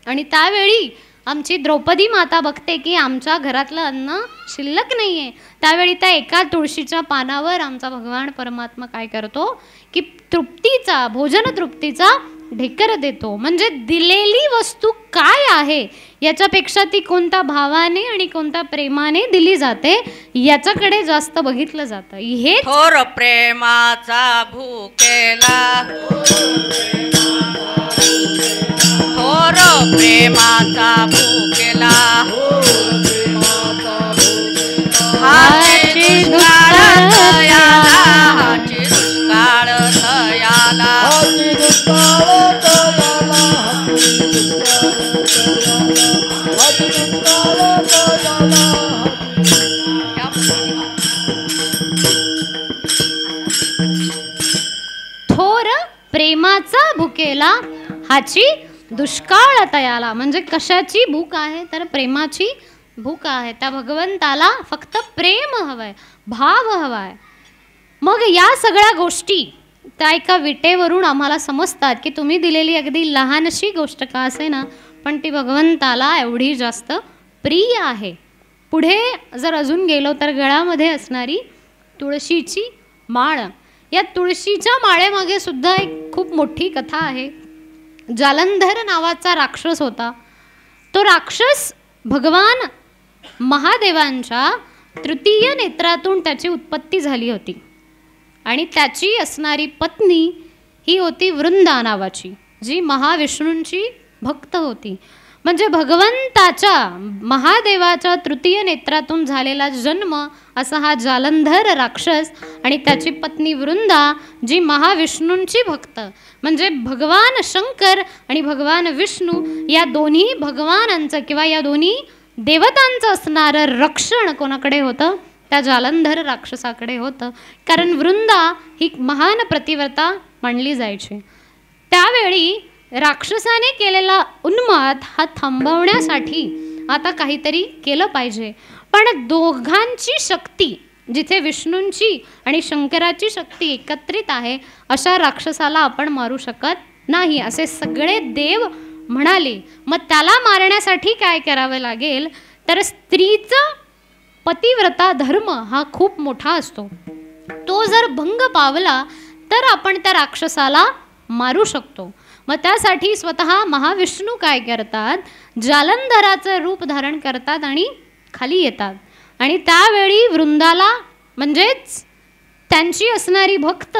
आणि त्यावेळी आमची द्रौपदी माता बघते की आमच्या घरातलं अन्न शिल्लक नाही आहे. त्यावेळी त्या एका तुळशीच्या पानावर आमचा भगवान परमात्मा काय करतो की तृप्तीचा, भोजन तृप्तीचा ढेकर देतो. म्हणजे दिलेली वस्तू काय आहे याच्यापेक्षा ती कोणत्या भावाने आणि कोणत्या प्रेमाने दिली जाते याच्याकडे जास्त बघितलं जातं. हे थोर प्रेमाचा भूकेला, थोर प्रेमाचा भूकेला, हाची दुष्काळ तयाला, हाची दुष्काळ तयाला, हाची दुष्काळ तयाला, हाची दुष्काळ तयाला. थोर प्रेमाचा भुकेला, हाची दुष्काळ तयाला. म्हणजे कशाची भूक आहे? तर प्रेमाची भूक आहे. त्या भगवंताला फक्त प्रेम हवंय, भाव हवाय. मग या सगळ्या गोष्टी त्या एका विटेवरून आम्हाला समजतात की तुम्ही दिलेली अगदी लहानशी गोष्ट का असे ना, पण ती भगवंताला एवढी जास्त प्रिय आहे. पुढे जर अजून गेलो तर गळ्यामध्ये असणारी तुळशीची माळ, या तुळशीच्या माळेमागे सुद्धा एक खूप मोठी कथा आहे. जालंधर नावाचा राक्षस होता. तो राक्षस भगवान महादेवांच्या तृतीय नेत्रातून त्याची उत्पत्ती झाली होती आणि त्याची असणारी पत्नी ही होती वृंदा नावाची, जी महाविष्णूंची भक्त होती. म्हणजे भगवंताच्या, महादेवाच्या तृतीय नेत्रातून झालेला जन्म असा हा जालंधर राक्षस आणि त्याची पत्नी वृंदा, जी महाविष्णूंची भक्त. म्हणजे भगवान शंकर आणि भगवान विष्णू या दोन्ही भगवानांचं किंवा या दोन्ही देवतांचं असणारं रक्षण कोणाकडे होतं? त्या जालंधर राक्षसाकडे होतं. कारण वृंदा ही महान प्रतिव्रता मानली जायची. त्यावेळी राक्षसाने केलेला उन्माद हा थांबवण्यासाठी आता काहीतरी केलं पाहिजे. पण दोघांची शक्ती, जिथे विष्णूंची आणि शंकराची शक्ती एकत्रित आहे, अशा राक्षसाला आपण मारू शकत नाही असे सगळे देव म्हणाले. मग त्याला मारण्यासाठी काय करावं लागेल? तर स्त्रीचा पतिव्रता धर्म हा खूप मोठा असतो. तो जर भंग पावला तर आपण त्या राक्षसाला मारू शकतो. मग त्यासाठी स्वतः महाविष्णू काय करतात? जालंधराचं रूप धारण करतात आणि खाली येतात. आणि त्यावेळी वृंदाला, म्हणजेच त्यांची असणारी भक्त,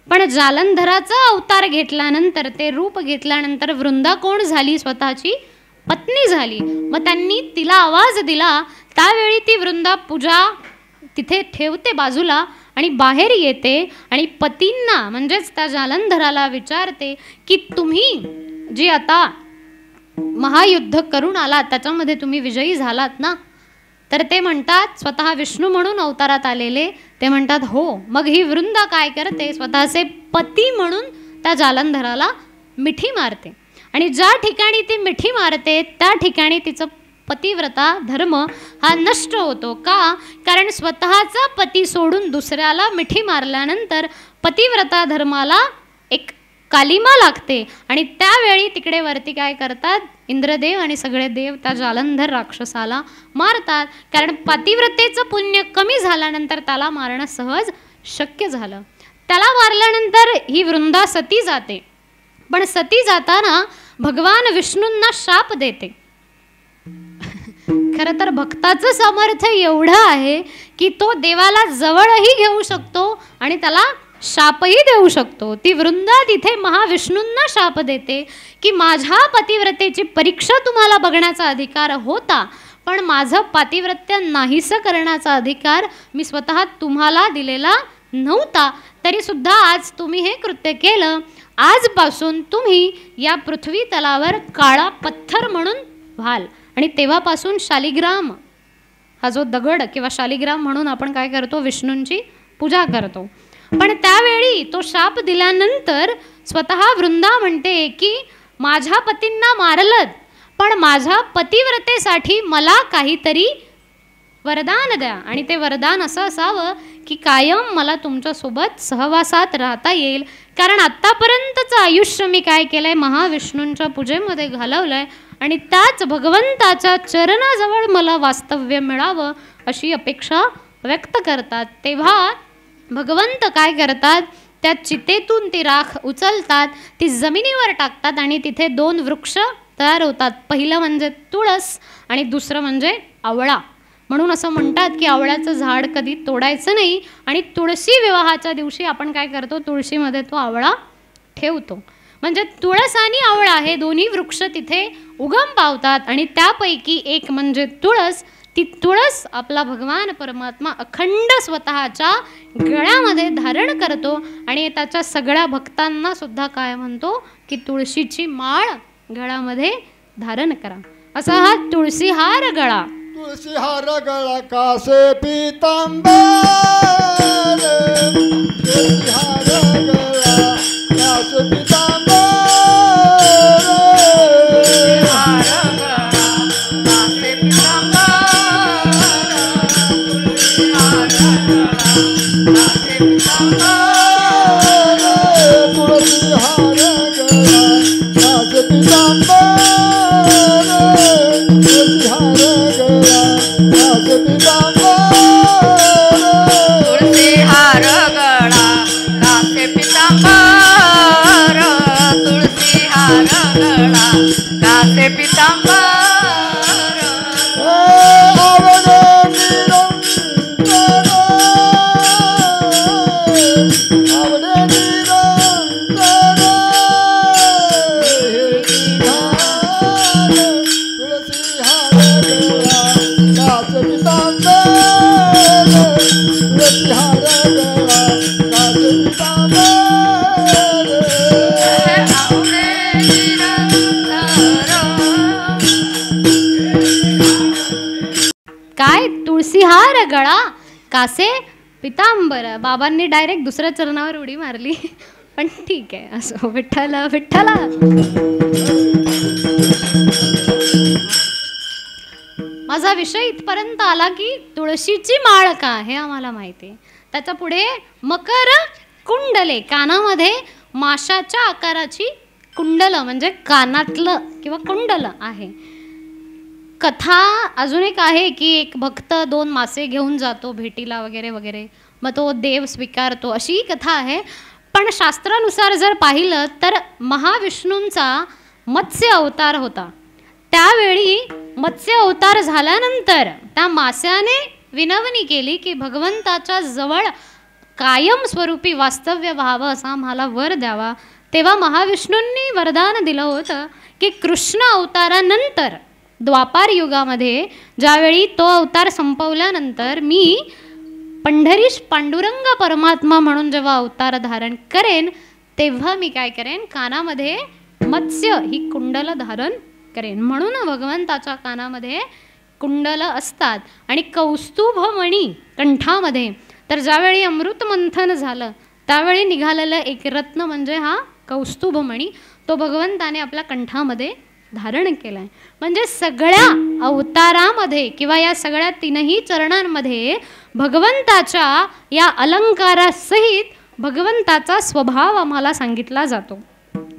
पण जालंधराचा अवतार घेतल्यानंतर, ते रूप घेतल्यानंतर वृंदा कोण झाली? स्वतःची पत्नी झाली. मग त्यांनी तिला आवाज दिला. त्यावेळी ती वृंदा पूजा तिथे ठेवते बाजूला आणि बाहेर येते आणि पतींना, म्हणजेच त्या जालंधराला विचारते की तुम्ही जी आता महायुद्ध करून आलात त्याच्यामध्ये तुम्ही विजयी झालात ना? तर ते म्हणतात, स्वतः विष्णू म्हणून अवतारात आलेले ते म्हणतात हो. मग ही वृंदा काय करते? स्वतःचे पती म्हणून त्या जालंधराला मिठी मारते आणि ज्या ठिकाणी ती मिठी मारते त्या ठिकाणी तिचं पतिव्रता धर्म हा नष्ट होतो. का? कारण स्वतःचा पती सोडून दुसऱ्याला मिठी मारल्यानंतर पतिव्रता धर्माला एक कालिमा लागते आणि त्यावेळी तिकडे वरती काय करतात? इंद्रदेव आणि सगळे देव त्या जालंधर राक्षसाला मारतात. कारण पतिव्रतेचं पुण्य कमी झाल्यानंतर त्याला मारणं सहज शक्य झालं. त्याला मारल्यानंतर ही वृंदा सती जाते. पण सती जाताना भगवान विष्णूंना शाप देते. खरं तर भक्ताचं सामर्थ्य एवढं आहे की तो देवाला जवळही घेऊ शकतो आणि त्याला शापही देऊ शकतो. ती वृंदा तिथे महाविष्णूंना शाप देते की माझ्या पतिव्रतेची परीक्षा तुम्हाला बघण्याचा अधिकार होता, पण माझं पातिव्रत्य नाहीसं करण्याचा अधिकार मी स्वतः तुम्हाला दिलेला नव्हता. तरीसुद्धा आज तुम्ही हे कृत्य केलं. आजपासून तुम्ही या पृथ्वी तलावर काळा पत्थर म्हणून व्हाल. आणि तेव्हापासून शालिग्राम हा जो दगड किंवा शालिग्राम म्हणून आपण काय करतो, विष्णूंची पूजा करतो. पण त्यावेळी तो शाप दिल्यानंतर स्वतः वृंदा म्हणते की माझ्या पतींना मारलं, पण माझ्या पतिव्रतेसाठी मला काहीतरी वरदान द्या. आणि ते वरदान असं असावं की कायम मला तुमच्यासोबत सहवासात राहता येईल. कारण आत्तापर्यंतचं आयुष्य मी काय केलं आहे, महाविष्णूंच्या पूजेमध्ये घालवलं आहे आणि त्याच भगवंताच्या चरणाजवळ मला वास्तव्य मिळावं अशी अपेक्षा व्यक्त करतात. तेव्हा भगवंत काय करतात, त्या चितेतून ती राख उचलतात, ती जमिनीवर टाकतात आणि तिथे 2 वृक्ष तयार होतात. पहिलं म्हणजे तुळस आणि दुसरं म्हणजे आवळा. म्हणून असं म्हणतात की आवळ्याचं झाड कधी तोडायचं नाही आणि तुळशी विवाहाच्या दिवशी आपण काय करतो, तुळशीमध्ये तो आवळा ठेवतो. म्हणजे तुळस आणि आवळा हे दोन्ही वृक्ष तिथे उगम पावतात आणि त्यापैकी एक म्हणजे तुळस. ती तुळस आपला भगवान परमात्मा अखंड स्वतःच्या गळ्यामध्ये धारण करतो आणि त्याच्या सगळ्या भक्तांना सुद्धा काय म्हणतो की तुळशीची माळ गळ्यामध्ये धारण करा. असा हा तुळशीहार गळा. तुळशीहार गळा कासे पीतांबर, तुळशीहार गळा कासे पीतांबर, कासे पितांबर तुळशीहार गळा कासे पितांबर. बाबांनी डायरेक्ट दुसऱ्या चरणावर उडी मारली, पण ठीक आहे, असो. विठ्ठल विठ्ठला. माझा विषय इथपर्यंत आला की तुळशीची माळ का हे आम्हाला माहिती आहे. त्याच्या पुढे मकर कुंडले, कानामध्ये माशाच्या आकाराची कुंडलं म्हणजे कानातलं किंवा कुंडलं आहे. कथा अजून एक आहे की एक भक्त 2 मासे घेऊन जातो भेटीला वगैरे वगैरे, मग तो देव स्वीकारतो, अशी कथा आहे. पण शास्त्रानुसार जर पाहिलं तर महाविष्णूंचा मत्स्य अवतार होता. त्यावेळी मत्स्य अवतार झाल्यानंतर त्या मास्याने विनवणी केली की भगवंताच्या जवळ कायम स्वरूपी वास्तव्य व्हावं, असा आम्हाला वर द्यावा. तेव्हा महाविष्णूंनी वरदान दिलं होतं की कृष्ण अवतारानंतर द्वापार युगामध्ये ज्यावेळी तो अवतार संपवल्यानंतर मी पंढरीश पांडुरंग परमात्मा म्हणून जेव्हा अवतार धारण करेन तेव्हा मी काय करेन, कानामध्ये मत्स्य ही कुंडलं धारण करेन. म्हणून भगवंताच्या कानामध्ये कुंडलं असतात आणि कौस्तुभमणी कंठामध्ये. तर ज्यावेळी अमृत मंथन झालं त्यावेळी निघालेलं एक रत्न म्हणजे हा कौस्तुभमणी, तो भगवंताने आपल्या कंठामध्ये धारण केला आहे. म्हणजे सगळ्या अवतारामध्ये किंवा या सगळ्या 3ही चरणांमध्ये भगवंताच्या या अलंकारासहित भगवंताचा स्वभाव आम्हाला सांगितला जातो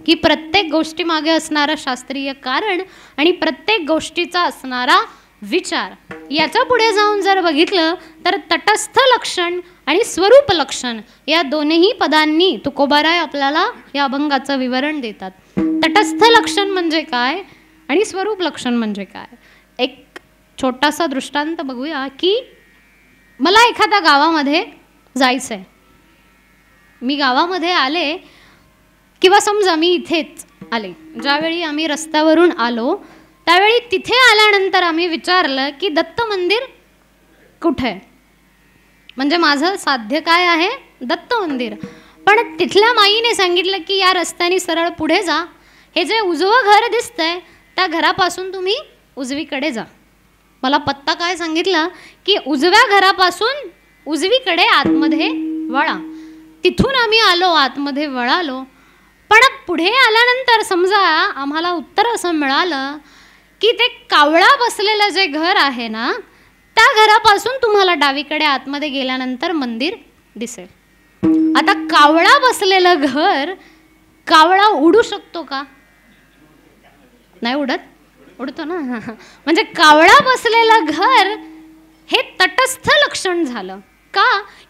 की प्रत्येक गोष्टीमागे असणारं शास्त्रीय कारण आणि प्रत्येक गोष्टीचा असणारा विचार. याच्या पुढे जाऊन जर बघितलं तर तटस्थ लक्षण आणि स्वरूप लक्षण या दोन्ही पदांनी तुकोबाराय आपल्याला या अभंगाचं विवरण देतात. तटस्थ लक्षण म्हणजे काय आणि स्वरूप लक्षण म्हणजे काय. एक छोटासा दृष्टांत बघूया की मला एखाद्या गावामध्ये जायचं आहे. मी गावामध्ये आले किंवा समजा मी इथेच आले, ज्यावेळी आम्ही रस्त्यावरून आलो त्यावेळी तिथे आल्यानंतर आम्ही विचारलं की दत्त मंदिर कुठे आहे, म्हणजे माझं साध्य काय आहे, दत्त मंदिर. पण तिथल्या माईने सांगितलं की या रस्त्याने सरळ पुढे जा, हे जे उजवं घर दिसतंय त्या घरापासून तुम्ही उजवीकडे जा. मला पत्ता काय सांगितला की उजव्या घरापासून उजवीकडे आतमध्ये वळा. तिथून आम्ही आलो, आतमध्ये वळालो. पण पुढे आल्यानंतर समजा आम्हाला उत्तर असं मिळालं की ते कावळा बसलेलं जे घर आहे ना, त्या घरापासून तुम्हाला डावीकडे आतमध्ये गेल्यानंतर मंदिर दिसेल. आता कावळा बसलेलं घर, कावळा उडू शकतो का? नाही उडत, उडतो ना. म्हणजे कावळा बसलेलं घर हे तटस्थ लक्षण झालं का?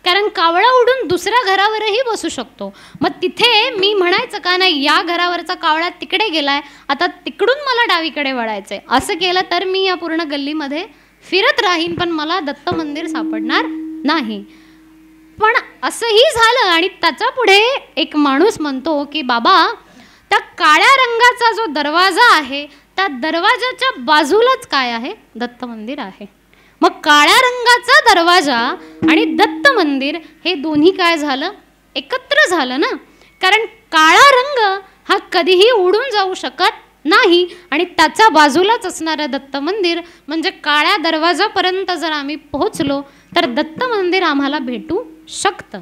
कारण कावळा उडून दुसऱ्या घरावरही बसू शकतो. मग तिथे मी म्हणायचं का नाही या घरावरचा कावळा तिकडे गेलाय, आता तिकडून मला डावीकडे वळायचंय. असं केलं तर मी या पूर्ण गल्लीमध्ये फिरत राहीन, पण मला दत्त मंदिर सापडणार नाही. पण असंही झालं आणि त्याच्या पुढे एक माणूस म्हणतो की बाबा, त्या काळ्या रंगाचा जो दरवाजा आहे त्या दरवाजाच्या बाजूलाच काय आहे, दत्त मंदिर आहे. मग काळ्या रंगाचा दरवाजा आणि दत्त मंदिर हे दोन्ही काय झालं, एकत्र झालं ना. कारण काळा रंग हा कधीही उडून जाऊ शकत नाही आणि त्याच्या बाजूलाच असणारं दत्त मंदिर म्हणजे काळ्या दरवाजापर्यंत जर आम्ही पोहोचलो तर दत्त मंदिर आम्हाला भेटू शकतं.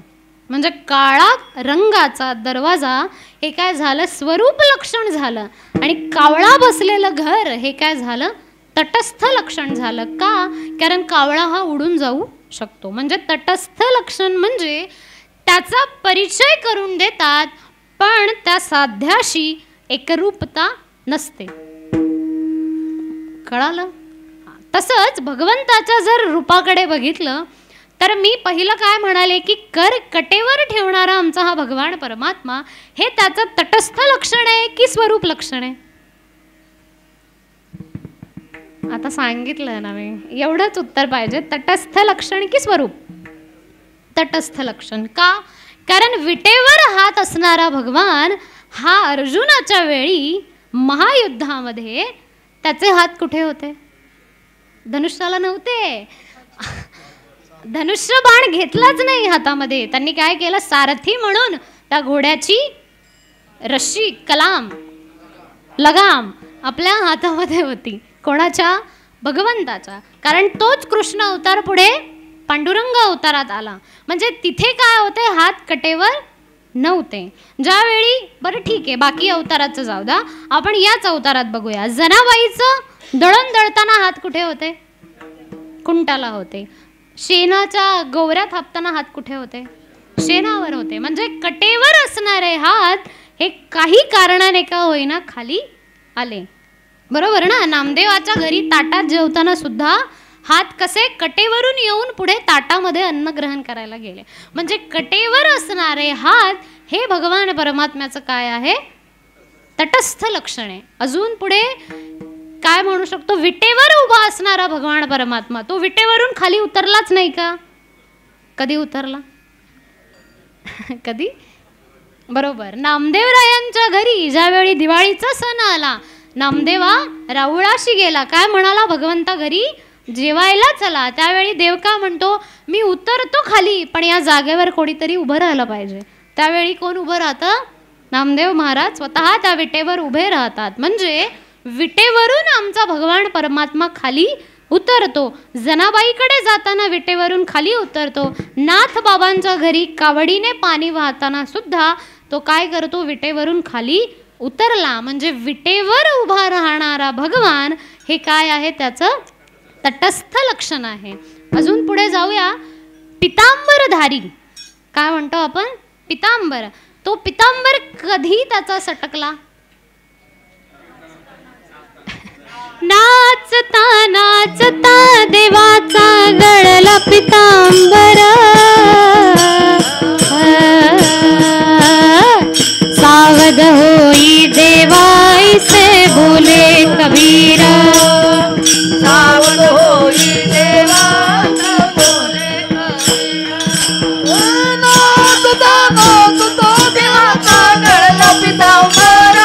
म्हणजे काळा रंगाचा दरवाजा हे काय झालं, स्वरूप लक्षण झालं. आणि कावळा बसलेलं घर हे काय झालं, तटस्थ लक्षण झालं का? कारण कावळा हा उडून जाऊ शकतो. म्हणजे तटस्थ लक्षण म्हणजे त्याचा परिचय करून देतात पण त्या साध्याशी एकरूपता नसते. कळालं? तसंच भगवंताच्या जर रूपाकडे बघितलं तर मी पहिलं काय म्हणाले की कर कटेवर ठेवणारा आमचा हा भगवान परमात्मा हे त्याचं तटस्थ लक्षण आहे की स्वरूप लक्षण आहे? आता सांगितलं ना मी, एवढंच उत्तर पाहिजे. तटस्थ लक्षण की स्वरूप? तटस्थ लक्षण. का? कारण विटेवर हात असणारा भगवान हा अर्जुनाच्या वेळी महायुद्धामध्ये त्याचे हात कुठे होते? धनुष्याला नव्हते. धनुष्य बाण घेतलाच नाही हातामध्ये. त्यांनी काय केलं, सारथी म्हणून त्या घोड्याची रशी, कलाम, लगाम आपल्या हातामध्ये होती. कोणाच्या? भगवंताच्या. कारण तोच कृष्ण अवतार पुढे पांडुरंग अवतारात आला. म्हणजे तिथे काय होते, हात कटेवर नव्हते. ज्यावेळी, बरं ठीक आहे बाकी अवताराचं जाऊ द्या, आपण याच अवतारात बघूया. जनाबाईचं दळण दळताना हात कुठे होते? कुंटाला होते. शेणाच्या गोवऱ्या थापताना हात कुठे होते? शेणावर होते. म्हणजे कटेवर असणारे हात हे काही कारणाने का होईना खाली आले. बरोबर ना? नामदेवाच्या घरी ताटात जेवताना सुद्धा हात कसे कटेवरून येऊन पुढे ताटामध्ये अन्न ग्रहण करायला गेले. म्हणजे कटेवर असणारे हात हे भगवान परमात्म्याचं काय आहे, तटस्थ लक्षण आहे. अजून पुढे काय म्हणू शकतो, विटेवर उभा असणारा भगवान परमात्मा तो विटेवरून खाली उतरलाच नाही का? कधी उतरला? कधी? बरोबर, नामदेवरायांच्या घरी ज्यावेळी दिवाळीचा सण आला, नामदेवा राऊळाशी गेला. काय म्हणाला, भगवंता घरी जेवायला चला. त्यावेळी देव का म्हणतो, मी उतरतो खाली पण या जागेवर कोणीतरी उभं राहायला पाहिजे. त्यावेळी कोण उभं राहतं? नामदेव महाराज स्वतः त्या विटेवर उभे राहतात. म्हणजे विटेवरून आमचा भगवान परमात्मा खाली उतरतो. जनाबाईकडे जाताना विटेवरून खाली उतरतो. नाथ बाबांच्या घरी कावडीने पाणी वाहताना सुद्धा तो काय करतो, विटेवरून खाली उतरला. म्हणजे विटेवर उभा राहणारा भगवान हे काय आहे, त्याचं तटस्थ लक्षण आहे. अजून पुढे जाऊया. पितांबरधारी काय म्हणतो आपण, पितांबर. तो पितांबर कधी त्याचा सटकला? नाचता नाचता देवाचा गळला पितांबर, सावध होई देवाई से बोले कबीर, सावध होई देवा बोले कबीर. नाचता नाचता देवाचा गळला पितांबर,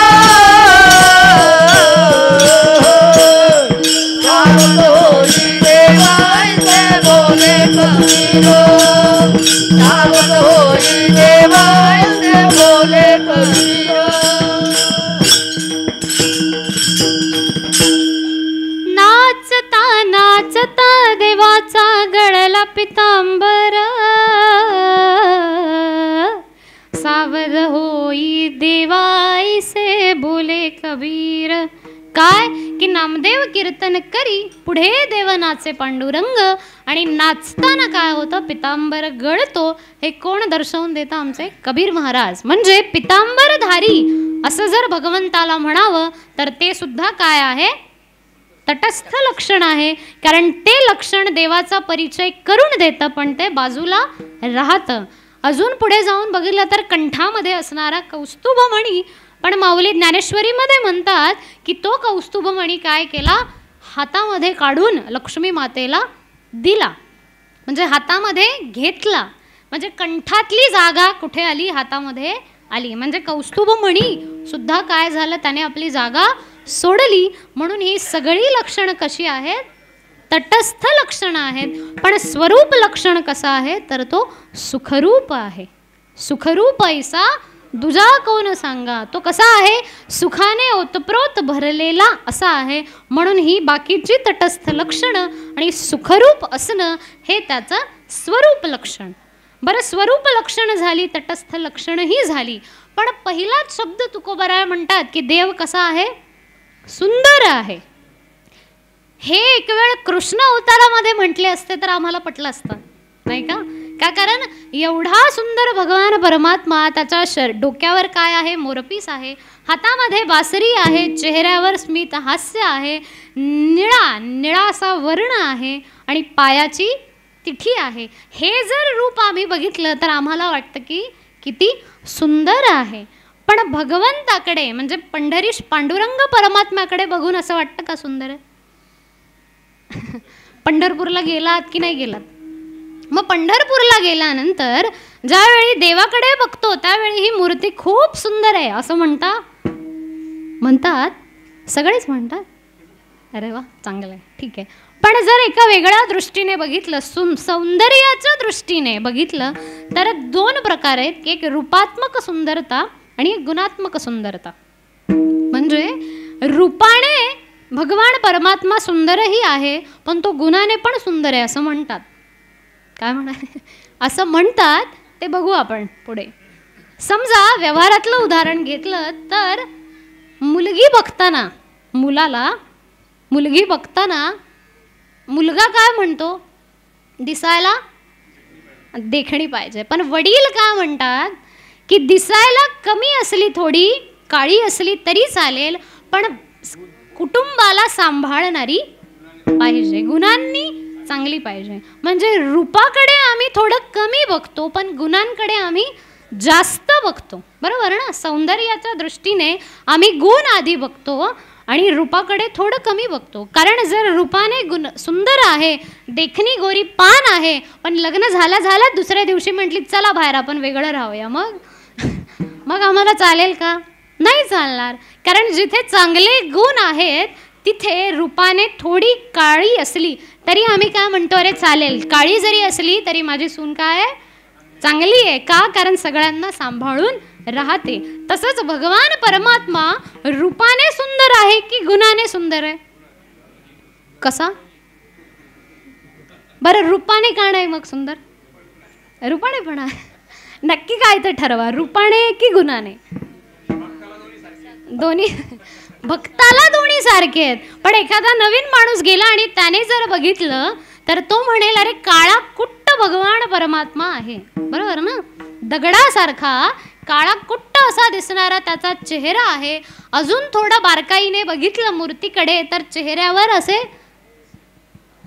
सावध होई देवाईसे बोले कबीर. काय की नामदेव कीर्तन करी पुढे देव नाचे पांडुरंग. आणि नाचताना काय होतं, पितांबर गळतो. हे कोण दर्शवून देतं, आमचे कबीर महाराज. म्हणजे पितांबरधारी असं जर भगवंताला म्हणावं तर ते सुद्धा काय आहे, तटस्थ लक्षण आहे. कारण ते लक्षण देवाचा परिचय करून देतं, पण ते बाजूला राहतं. अजून पुढे जाऊन बघितलं तर कंठामध्ये असणारा कौस्तुभमणी, पण माऊली ज्ञानेश्वरीमध्ये म्हणतात की तो कौस्तुभमणी काय केला, हातामध्ये काढून लक्ष्मी मातेला दिला. म्हणजे हातामध्ये घेतला. म्हणजे कंठातली जागा कुठे आली, हातामध्ये आली. म्हणजे कौस्तुभमणी सुद्धा काय झालं, त्याने आपली जागा सोडली. म्हणून ही सगळी लक्षणं कशी आहेत, तटस्थ लक्षणं आहेत. पण स्वरूप लक्षण कसं आहे, तर तो सुखरूप आहे. सुखरूप ऐसा दुजा कोण सांगा. तो कसा आहे, सुखाने ओतप्रोत भरलेला असा आहे. म्हणून ही बाकीची तटस्थ लक्षणं आणि सुखरूप असणं हे त्याचं स्वरूप लक्षण. बरं, स्वरूप लक्षण झाली, तटस्थ लक्षणही झाली. पण पहिलाच शब्द तुकोबराय म्हणतात की देव कसा आहे, सुंदर आहे. हे एक वेळ कृष्ण अवतारामध्ये म्हटले असते तर आम्हाला पटलं असतं, नाही का? का कारण एवढा सुंदर भगवान परमात्मा, त्याच्या डोक्यावर काय आहे, मोरपीस आहे, हातामध्ये बासरी आहे, चेहऱ्यावर स्मित हास्य आहे, निळा असा वर्ण आहे आणि पायाची तिठी आहे. हे जर रूप आम्ही बघितलं तर आम्हाला वाटतं की किती सुंदर आहे. पण भगवंताकडे म्हणजे पंढरीश पांडुरंग परमात्म्याकडे बघून असं वाटतं का सुंदर आहे? पंढरपूरला गेलात की नाही गेलात? मग पंढरपूरला गेल्यानंतर ज्यावेळी देवाकडे बघतो त्यावेळी ही मूर्ती खूप सुंदर आहे असं म्हणतात, सगळेच म्हणतात. अरे वा, चांगलं आहे, ठीक आहे. पण जर एका वेगळ्या दृष्टीने बघितलं, सौंदर्याच्या दृष्टीने बघितलं तर दोन प्रकार आहेत, एक रूपात्मक सुंदरता आणि एक गुणात्मक सुंदरता. म्हणजे रूपाने भगवान परमात्मा सुंदरही आहे, पण तो गुणाने पण सुंदर आहे असं म्हणतात. काय असं म्हणतात ते बघू आपण पुढे. समजा व्यवहारातलं उदाहरण घेतलं तर मुलगी बघताना मुलगा काय म्हणतो, दिसायला देखणी पाहिजे. पण वडील काय म्हणतात की दिसायला कमी असली, थोडी काळी असली तरी चालेल, पण कुटुंबाला सांभाळणारी पाहिजे, गुणांनी चांगली पाहिजे. म्हणजे रूपाकडे आम्ही थोडं कमी बघतो, पण गुणांकडे आम्ही जास्त बघतो. बरोबर ना? सौंदर्याच्या दृष्टीने आम्ही गुण आधी बघतो आणि रूपाकडे थोडं कमी बघतो. कारण जर रूपाने सुंदर आहे, देखणी गोरी पान आहे, पण लग्न झाल्या दुसऱ्या दिवशी म्हटली चला बाहेर आपण वेगळं राहूया, मग आम्हाला चालेल का? नाही चालणार. कारण जिथे चांगले गुण आहेत तिथे रूपाने थोडी काळी असली तरी आम्ही काय म्हणतो, अरे चालेल, काळी जरी असली तरी माझी सून काय आहे, चांगली आहे. का? कारण सगळ्यांना सांभाळून राहते. तसंच भगवान परमात्मा रूपाने सुंदर आहे की गुणाने सुंदर आहे? कसा? बरं, रूपाने का नाही मग सुंदर? रूपाने पण आहे. नक्की काय ते ठरवा, रूपाने की गुणाने? दोन्ही. भक्ताला दोन्ही सारखे आहेत. पण एखादा नवीन माणूस गेला आणि त्याने जर बघितलं तर तो म्हणेल अरे काळा कुट्ट भगवान परमात्मा आहे. बरोबर ना? दगडासारखा काळा कुट्ट असा दिसणारा त्याचा चेहरा आहे. अजून थोडं बारकाईने बघितलं मूर्तीकडे तर चेहऱ्यावर असे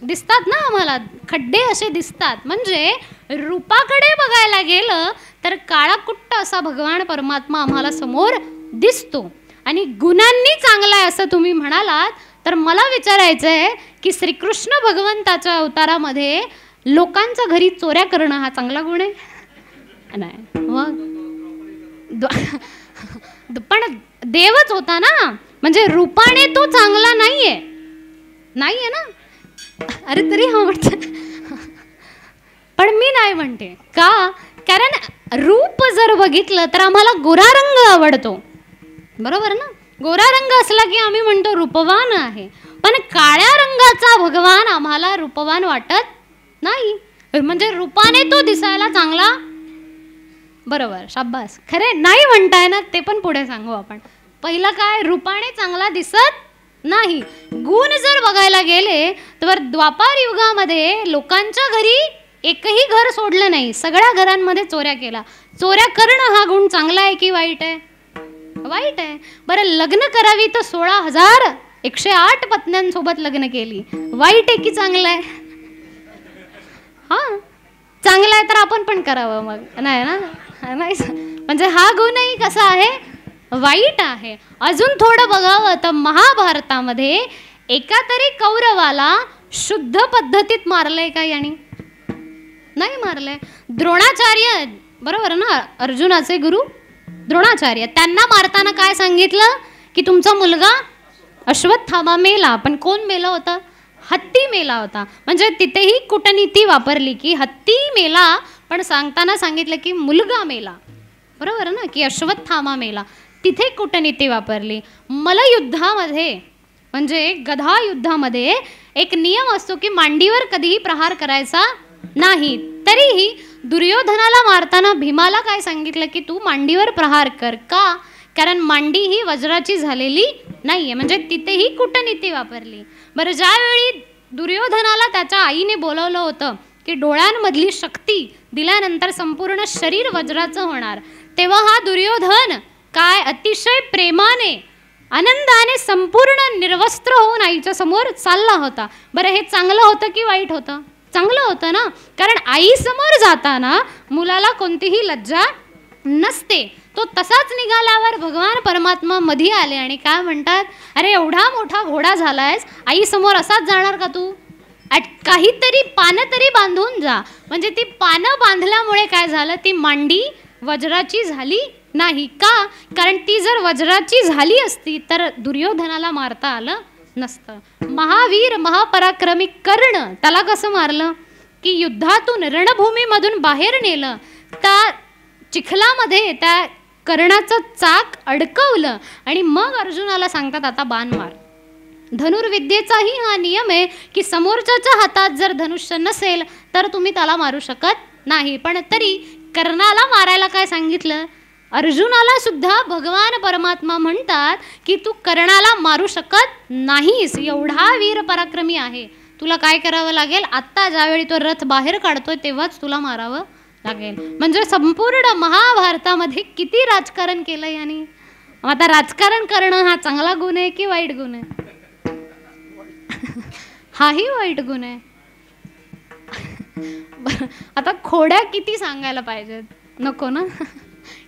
दिसतात ना, आम्हाला खड्डे असे दिसतात. म्हणजे रूपाकडे बघायला गेलं तर काळा कुट्ट असा भगवान परमात्मा आम्हाला समोर दिसतो. आणि गुणांनी चांगला आहे असं तुम्ही म्हणालात तर मला विचारायचं आहे की श्रीकृष्ण भगवंताच्या अवतारामध्ये लोकांच्या घरी चोऱ्या करणं हा चांगला गुण आहे? नाही. मग पण देवच होता ना, म्हणजे रूपाने तो चांगला नाहीये ना. अरे तरी हा म्हणते, पण मी नाही म्हणते. का? कारण रूप जर बघितलं तर आम्हाला गोरा रंग आवडतो. बरोबर ना? गोरा रंग असला की आम्ही म्हणतो रूपवान आहे. पण काळ्या रंगाचा भगवान आम्हाला रूपवान वाटत नाही. म्हणजे रूपाने तो दिसायला चांगला बरोबर, शाब्बास. खरे नाही म्हणताय ना, ते पण पुढे सांगू आपण. पहिलं काय, रूपाने चांगला दिसत नाही. गुण जर बघायला गेले तर द्वापार युगामध्ये लोकांच्या घरी एकही घर सोडलं नाही, सगळ्या घरांमध्ये चोऱ्या केला. चोऱ्या करणं हा गुण चांगला आहे की वाईट आहे? वाईट आहे. बरं, लग्न करावी तर 16,108 पत्न्यांसोबत लग्न केली, वाईट आहे की चांगलं आहे? हा, चांगलं आहे तर आपण पण करावं मग, नाही ना? नाही, म्हणजे हा गुणही कसा आहे, वाईट आहे. अजून थोडं बघावं तर महाभारतामध्ये एका तरी कौरवाला शुद्ध पद्धतीत मारलंय का यांनी? नाही मारलंय. द्रोणाचार्य, बरोबर ना, अर्जुनाचे गुरु द्रोणाचार्य, त्यांना मारताना काय सांगितलं की तुमचा मुलगा अश्वत्थामा मेला. पण कोण मेला होता? हत्ती मेला होता. म्हणजे तिथेही कूटनीती वापरली की हत्ती मेला, पण सांगताना सांगितलं की मुलगा मेला. बरोबर ना, की अश्वत्थामा मेला. तिथे कूटनीती वापरली. मल्लयुद्धामध्ये म्हणजे गदा युद्धामध्ये एक नियम असतो की मांडीवर कधीही प्रहार करायचा नाही. तरीही दुर्योधनाला मारताना भीमाला काय सांगितलं की तू मांडीवर प्रहार कर. का? कारण मांडी ही वज्राची झालेली नाहीये. म्हणजे तिथेही कूटनीती वापरली. बरं, ज्यावेळी दुर्योधनाला त्याच्या आईने बोलवलं होतं की डोळ्यांमधली शक्ती दिल्यानंतर संपूर्ण शरीर वज्राचं होणार, तेव्हा हा दुर्योधन काय अतिशय प्रेमाने आनंदाने संपूर्ण निर्वस्त्र होऊन आईच्या समोर चालला होता. बरं, हे चांगलं होतं की वाईट होतं? चांगलं होतं ना, कारण आई समोर जाताना मुलाला कोणतीही लज्जा नसते. तो तसाच निघाल्यावर भगवान परमात्मा मध्ये आले आणि काय म्हणतात, अरे एवढा मोठा घोडा झालायस, आई समोर असाच जाणार का तू? काहीतरी पानं तरी बांधून जा. म्हणजे ती पानं बांधल्यामुळे काय झालं, ती मांडी वज्राची झाली नाही. का? कारण ती जर वज्राची झाली असती तर दुर्योधनाला मारता आलं नसतं. महावीर महापराक्रमी कर्ण, त्याला कसं मारलं की युद्धातून रणभूमीमधून बाहेर नेलं, त्या चिखलामध्ये त्या कर्णाचं चाक अडकवलं आणि मग अर्जुनाला सांगतात आता बाण मार. धनुर्विद्येचाही हा नियम आहे की समोरच्याच्या हातात जर धनुष्य नसेल तर तुम्ही त्याला मारू शकत नाही. पण तरी कर्णाला मारायला काय सांगितलं? अर्जुनाला सुद्धा भगवान परमात्मा म्हणतात की तू कर्णाला मारू शकत नाहीस, एवढा वीर पराक्रमी आहे. तुला काय करावं लागेल, आत्ता ज्यावेळी तो रथ बाहेर काढतोय तेव्हाच तुला मारावं लागेल. म्हणजे संपूर्ण महाभारतामध्ये किती राजकारण केलं याने. आता राजकारण करणं हा चांगला गुण आहे की वाईट गुण आहे? हाही वाईट गुण आहे. आता खोड्या किती सांगायला पाहिजेत, नको ना.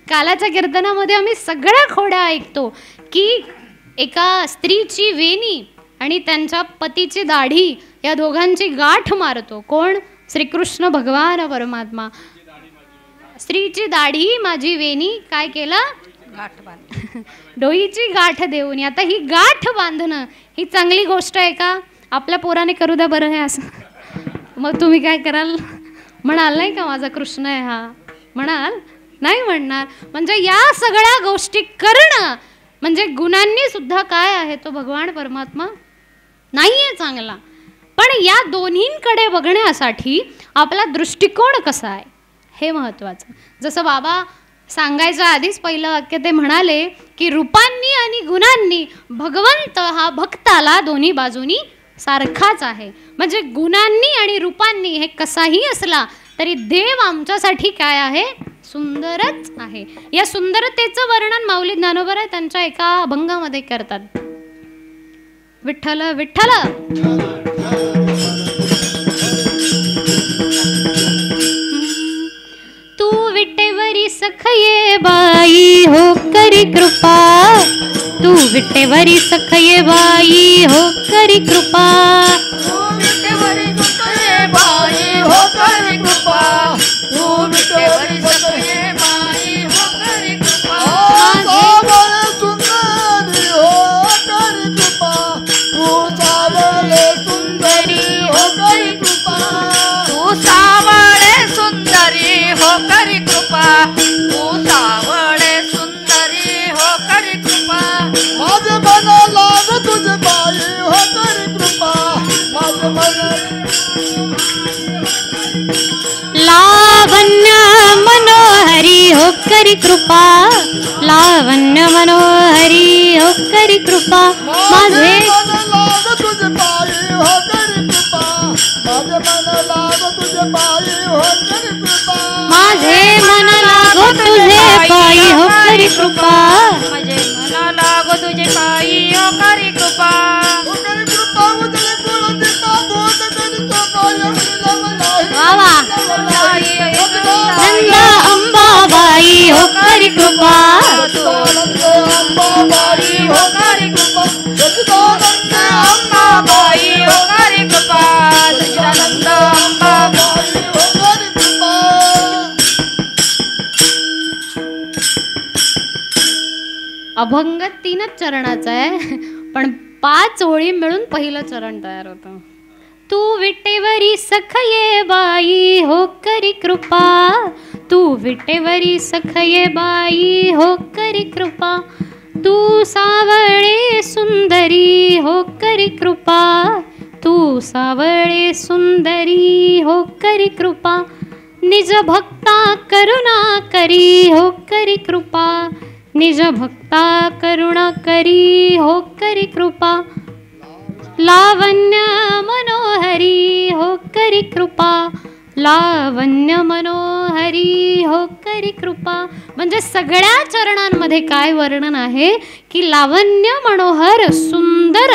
कालाच्या कीर्तनामध्ये आम्ही सगळ्या खोड्या ऐकतो की एका स्त्रीची वेणी आणि त्यांच्या पतीची दाढी या दोघांची गाठ मारतो कोण? श्रीकृष्ण भगवान परमात्मा. स्त्रीची दाढी माझी वेणी काय केलं? गाठ बांध. डोईची गाठ देऊन. आता ही गाठ बांधणं ही चांगली गोष्ट आहे का? आपल्या पोराने करू द्या बरं हे असं. मग तुम्ही काय कराल? म्हणाल नाही का माझा कृष्ण आहे हा? म्हणाल? नाही म्हणणार. म्हणजे या सगळ्या गोष्टी करणं म्हणजे गुणांनी सुद्धा काय आहे तो भगवान परमात्मा नाहीये चांगला. पण या दोन्हींकडे बघण्यासाठी आपला दृष्टिकोन कसा आहे हे महत्त्वाचं. जसं बाबा सांगायच्या आधीच पहिलं वाक्य ते म्हणाले की रूपांनी आणि गुणांनी भगवंत हा भक्ताला दोन्ही बाजूनी सारखाच आहे. म्हणजे गुणांनी आणि रूपांनी हे कसाही असला तरी देव आमच्यासाठी काय आहे? सुंदरच आहे. या सुंदरतेचं वर्णन माऊली ज्ञानोबा त्यांच्या एका अभंगामध्ये करतात. विठ्ठल विठ्ठल तू विटेवरी सखये बाई हो करी कृपा. तू विटेवरी सखये बाई हो करी कृपा. तू विटेवरी सखये बाई हो करी कृपा. तू विटेवरी सखये बाई हो करी कृपा. सावळे सुंदरी हो करी कृपा. तू सावळे सुंदरी हो करी कृपा. तू सावळे सुंदरी हो करी कृपा. तू सावळे सुंदरी हो करी कृपा. माझे मन लाग तुझे बाई हो करी कृपा. माझे हो करी कृपा लावण्य मनोहरी हो करी कृपा माझे मन लाग तुझे पायी हो करी कृपा माझे मन लाग तुझे पायी हो करी कृपा माझे मन लागो तुझे पायी हो करी कृपा माझे मना लागो तुझे पायी हो करी कृपा हो करी कृपा उजळे कुळ दीपा बोध करी तो पाय वा वा नंद अंबाबाई हो करी कृपा अंबाबाई हो करी कृपा सचिदानंद अंबाबाई हो करी कृपा सच्चिदानंद अंबाबाई हो करी कृपा अभंग 3च चरणाचा आहे पण 5 ओळी मिळून पहिलं चरण तयार होतं. तू विटेवरी सखये बाई हो करी कृपा तू विटेवरी सखये बाई हो करी कृपा तू सावळे सुंदरी हो करी कृपा तू सावळे सुंदरी हो करी कृपा निज भक्ता करुणा करी हो करी कृपा निज भक्ता करुणा करी हो करी कृपा लावण्य मनोहरी हो करी कृपा लावण्य मनोहरी हो करी कृपा. म्हणजे सगळ्या चरणांमध्ये काय वर्णन आहे की लावण्य मनोहर सुंदर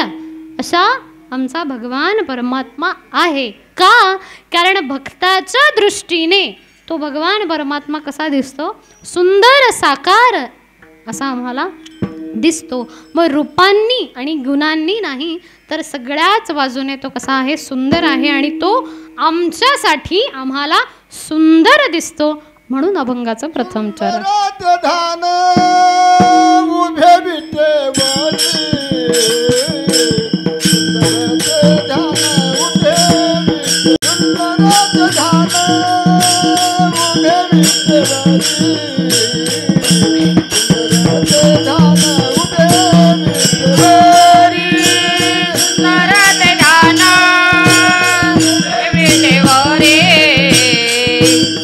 असा आमचा भगवान परमात्मा आहे. का? कारण भक्ताच्या दृष्टीने तो भगवान परमात्मा कसा दिसतो? सुंदर साकार असा आम्हाला दिसतो. मग रूपांनी आणि गुणांनी नाही तर सगळ्याच बाजूने तो कसा आहे? सुंदर आहे आणि तो आमच्यासाठी आम्हाला सुंदर दिसतो. म्हणून अभंगाचं प्रथम चरण. ध्यान उभे विटेवरी ध्यान उभे सुंदर ध्यान उभे विटेवरी ध्यान उभे विटेवरी नरत ध्यान विटेवरी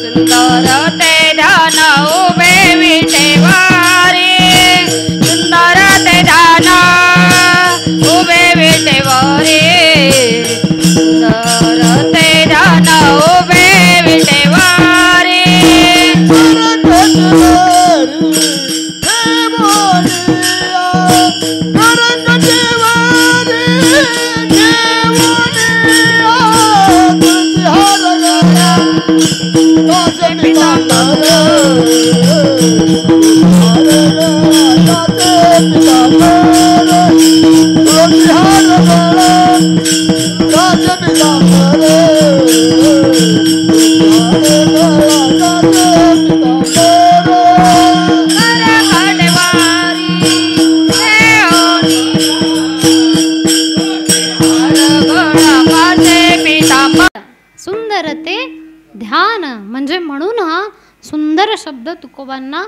सुंदर ते ध्यान उभे विटेवरी सुंदर ते ध्यान उभे विटेवरी सुंदर ते ध्यान उभे विटेवरी सुंदर ते ध्यान म्हणजे म्हणून हा सुंदर शब्द तुकोबांना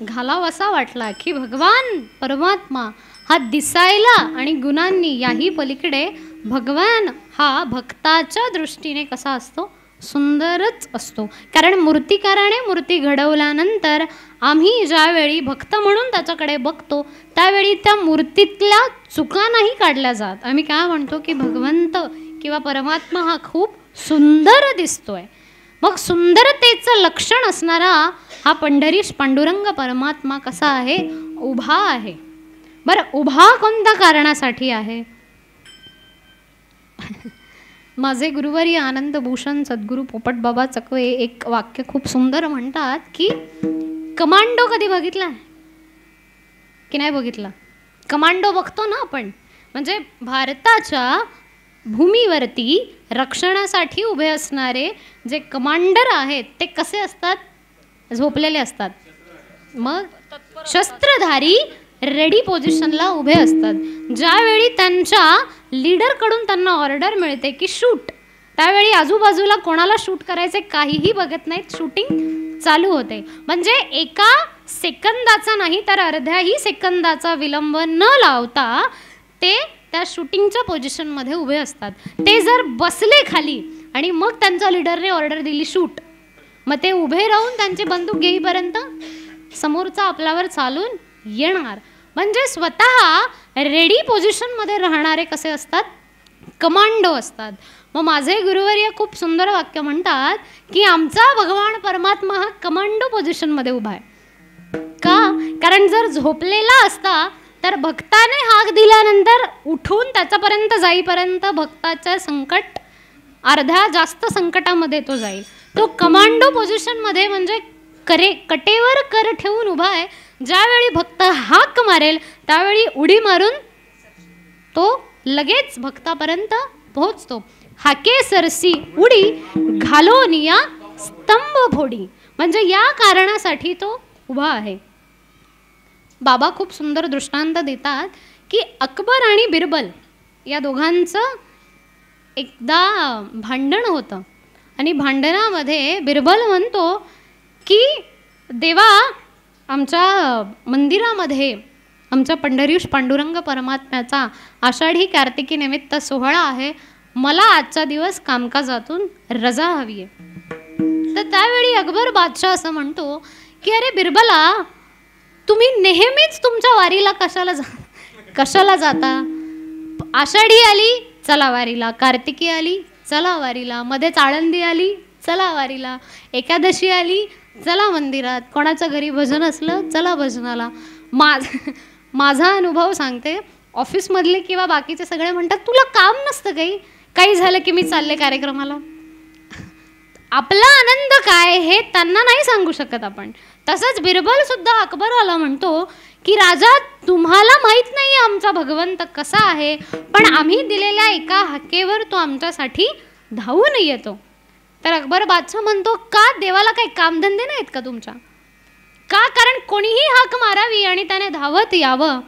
घालावासा वाटला की भगवान परमात्मा हा दिसायला आणि गुणांनी याही पलीकडे भगवान हा भक्ताच्या दृष्टीने कसा असतो? सुंदरच असतो. कारण मूर्तिकाराने मूर्ती घडवल्यानंतर आम्ही ज्यावेळी भक्त म्हणून त्याच्याकडे बघतो त्यावेळी त्या मूर्तीतल्या चुका नाही काढल्या जात. आम्ही काय म्हणतो की भगवंत किंवा परमात्मा हा खूप सुंदर दिसतोय. मग सुंदरतेचं लक्षण असणारा हा पंढरीश पांडुरंग परमात्मा कसा आहे? उभा आहे. बरं, उभा कोणत्या कारणासाठी आहे? माझे गुरुवर्य आनंदभूषण सद्गुरू पोपटबाबा चकवे एक वाक्य खूप सुंदर म्हणतात की कमांडो कधी बघितला की नाही बघितला? कमांडो बघतो ना आपण. म्हणजे भारताच्या भूमीवरती रक्षणासाठी उभे असणारे जे कमांडर आहेत ते कसे असतात? झोपलेले असतात. मग शस्त्रधारी रेडी पोझिशनला उभे असतात. ज्यावेळी त्यांच्या लीडरकडून त्यांना ऑर्डर मिळते की शूट, त्यावेळी आजूबाजूला कोणाला शूट करायचे काहीही बघत नाहीत, शूटिंग चालू होते. म्हणजे एका सेकंदाचा नाही तर अर्ध्याही सेकंदाचा विलंब न लावता ते त्या शूटिंगच्या पोझिशनमध्ये उभे असतात. ते जर बसले खाली आणि मग त्यांच्या लीडरने ऑर्डर दिली शूट, मग ते उभे राहून त्यांची बंदूक घेईपर्यंत समोरचा आपल्यावर चालून येणार. म्हणजे स्वतः रेडी पोझिशनमध्ये राहणारे कसे असतात, कमांडो असतात. मग माझे गुरुवर्य खूप सुंदर वाक्य म्हणतात की आमचा भगवान परमात्मा हा कमांडो पोझिशनमध्ये उभा आहे. का? कारण जर झोपलेला असता तर भक्ताने हाक दिल्यानंतर उठून त्याच्यापर्यंत जाईपर्यंत भक्ताचं संकट अर्ध्या जास्त संकटामध्ये तो जाईल. तो कमांडो पोझिशनमध्ये म्हणजे कटेवर कर ठेवून उभा आहे. ज्यावेळी भक्त हाक मारेल त्यावेळी उडी मारून तो लगेच भक्तापर्यंत पोहोचतो. हाके सरसी उडी घालोनिया स्तंभ फोडी, म्हणजे या कारणासाठी तो उभा आहे. बाबा खूप सुंदर दृष्टांत देतात की अकबर आणि बिरबल या दोघांचं एकदा भांडण होतं आणि भांडणामध्ये बिरबल म्हणतो की देवा, आमच्या मंदिरामध्ये आमच्या पंढरीश पांडुरंग परमात्म्याचा आषाढी कार्तिकी निमित्त सोहळा आहे, मला आजचा दिवस कामकाजातून रजा हवी आहे. तर त्यावेळी अकबर बादशाह असं म्हणतो की अरे बिरबला, तुम्ही नेहमीच तुमच्या वारीला कशाला जाता? आषाढी आली चला वारीला, कार्तिकी आली चला वारीला, मध्येच आळंदी आली चला वारीला, एकादशी आली चला मंदिरात, कोणाच्या घरी भजन असलं चला भजनाला. माझा अनुभव सांगते, ऑफिसमधले किंवा बाकीचे सगळे म्हणतात तुला काम नसतं काही झालं की मी चालले कार्यक्रमाला. आपला आनंद काय हे त्यांना नाही सांगू शकत आपण. तसंच बिरबल सुद्धा अकबराला म्हणतो की राजा, तुम्हाला माहीत नाही आमचा भगवंत कसा आहे, पण आम्ही दिलेल्या एका हाकेवर तो आमच्यासाठी धावून येतो. तर अकबर बादशाह म्हणतो, का देवाला काही कामधंदे नाहीत का तुमच्या? का? कारण कोणीही हाक मारावी आणि त्याने धावत यावं,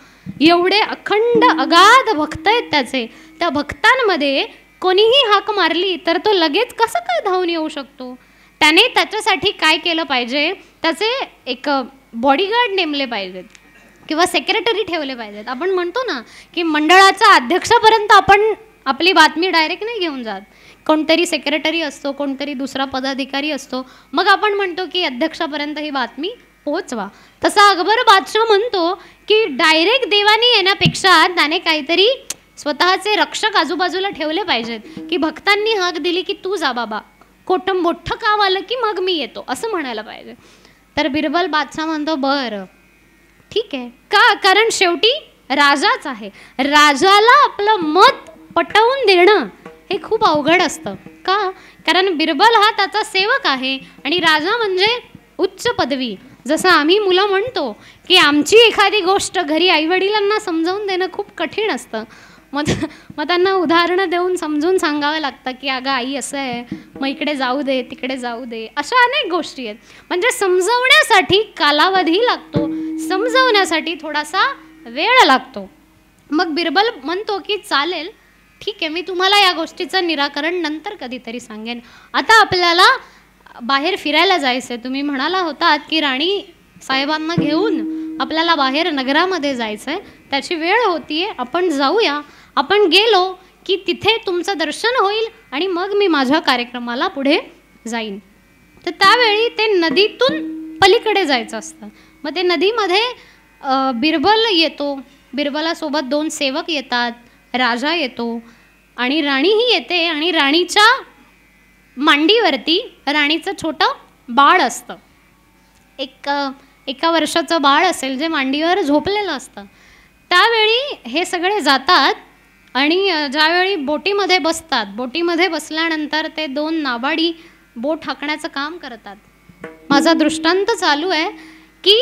एवढे अखंड अगाध भक्त आहेत त्याचे. त्या भक्तांमध्ये कोणीही हाक मारली तर तो लगेच कसं काय धावून येऊ शकतो? त्याने त्याच्यासाठी काय केलं पाहिजे, त्याचे एक बॉडीगार्ड नेमले पाहिजेत किंवा सेक्रेटरी ठेवले पाहिजेत. आपण म्हणतो ना की मंडळाच्या अध्यक्षापर्यंत आपण आपली बातमी डायरेक्ट नाही घेऊन जात, कोणतरी सेक्रेटरी असतो, कोणतरी दुसरा पदाधिकारी असतो, मग आपण म्हणतो की अध्यक्षापर्यंत ही बातमी पोहोचवा. तसा अकबर बादशाह म्हणतो की डायरेक्ट देवानी येण्यापेक्षा त्याने काहीतरी स्वतःचे रक्षक आजूबाजूला ठेवले पाहिजेत की भक्तांनी हाक दिली की तू जा बाबा, मोठं काम आलं की मग मी येतो असं म्हणायला पाहिजे. तर बिरबल बादशाह म्हणतो बरं ठीक आहे. का? कारण शेवटी राजाच आहे, राजाला आपलं मत पटवून देणं हे खूप अवघड असतं. का? कारण बिरबल हा त्याचा सेवक आहे आणि राजा म्हणजे उच्च पदवी. जसं आम्ही मुलं म्हणतो की आमची एखादी गोष्ट घरी आईवडिलांना समजावून देणं खूप कठीण असतं, मग त्यांना उदाहरणं देऊन समजून सांगावं लागतं की अगं आई असं आहे, मग इकडे जाऊ दे तिकडे जाऊ दे, अशा अनेक गोष्टी आहेत. म्हणजे समजवण्यासाठी कालावधी लागतो, समजवण्यासाठी थोडासा वेळ लागतो. मग बिरबल म्हणतो की चालेल ठीक आहे, मी तुम्हाला या गोष्टीचं निराकरण नंतर कधीतरी सांगेन. आता आपल्याला बाहेर फिरायला जायचं आहे. तुम्ही म्हणाला होतात की राणी साहेबांना घेऊन आपल्याला बाहेर नगरामध्ये जायचं आहे, त्याची वेळ होतीये, आपण जाऊया. आपण गेलो की तिथे तुमचं दर्शन होईल आणि मग मी माझ्या कार्यक्रमाला पुढे जाईन. तर त्यावेळी ते नदीतून पलीकडे जायचं असतं. मग ते नदीमध्ये बिरबल येतो, बिरबलासोबत 2 सेवक येतात, राजा येतो आणि राणीही येते आणि राणीच्या मांडीवरती राणीचं छोटं बाळ असतं. एका वर्षाचं बाळ असेल जे मांडीवर झोपलेलं असतं. त्यावेळी हे सगळे जातात आणि ज्यावेळी बोटीमध्ये बसतात, बोटीमध्ये बसल्यानंतर ते 2 नाबाडी बोट हाकण्याचं काम करतात. माझा दृष्टांत चालू आहे की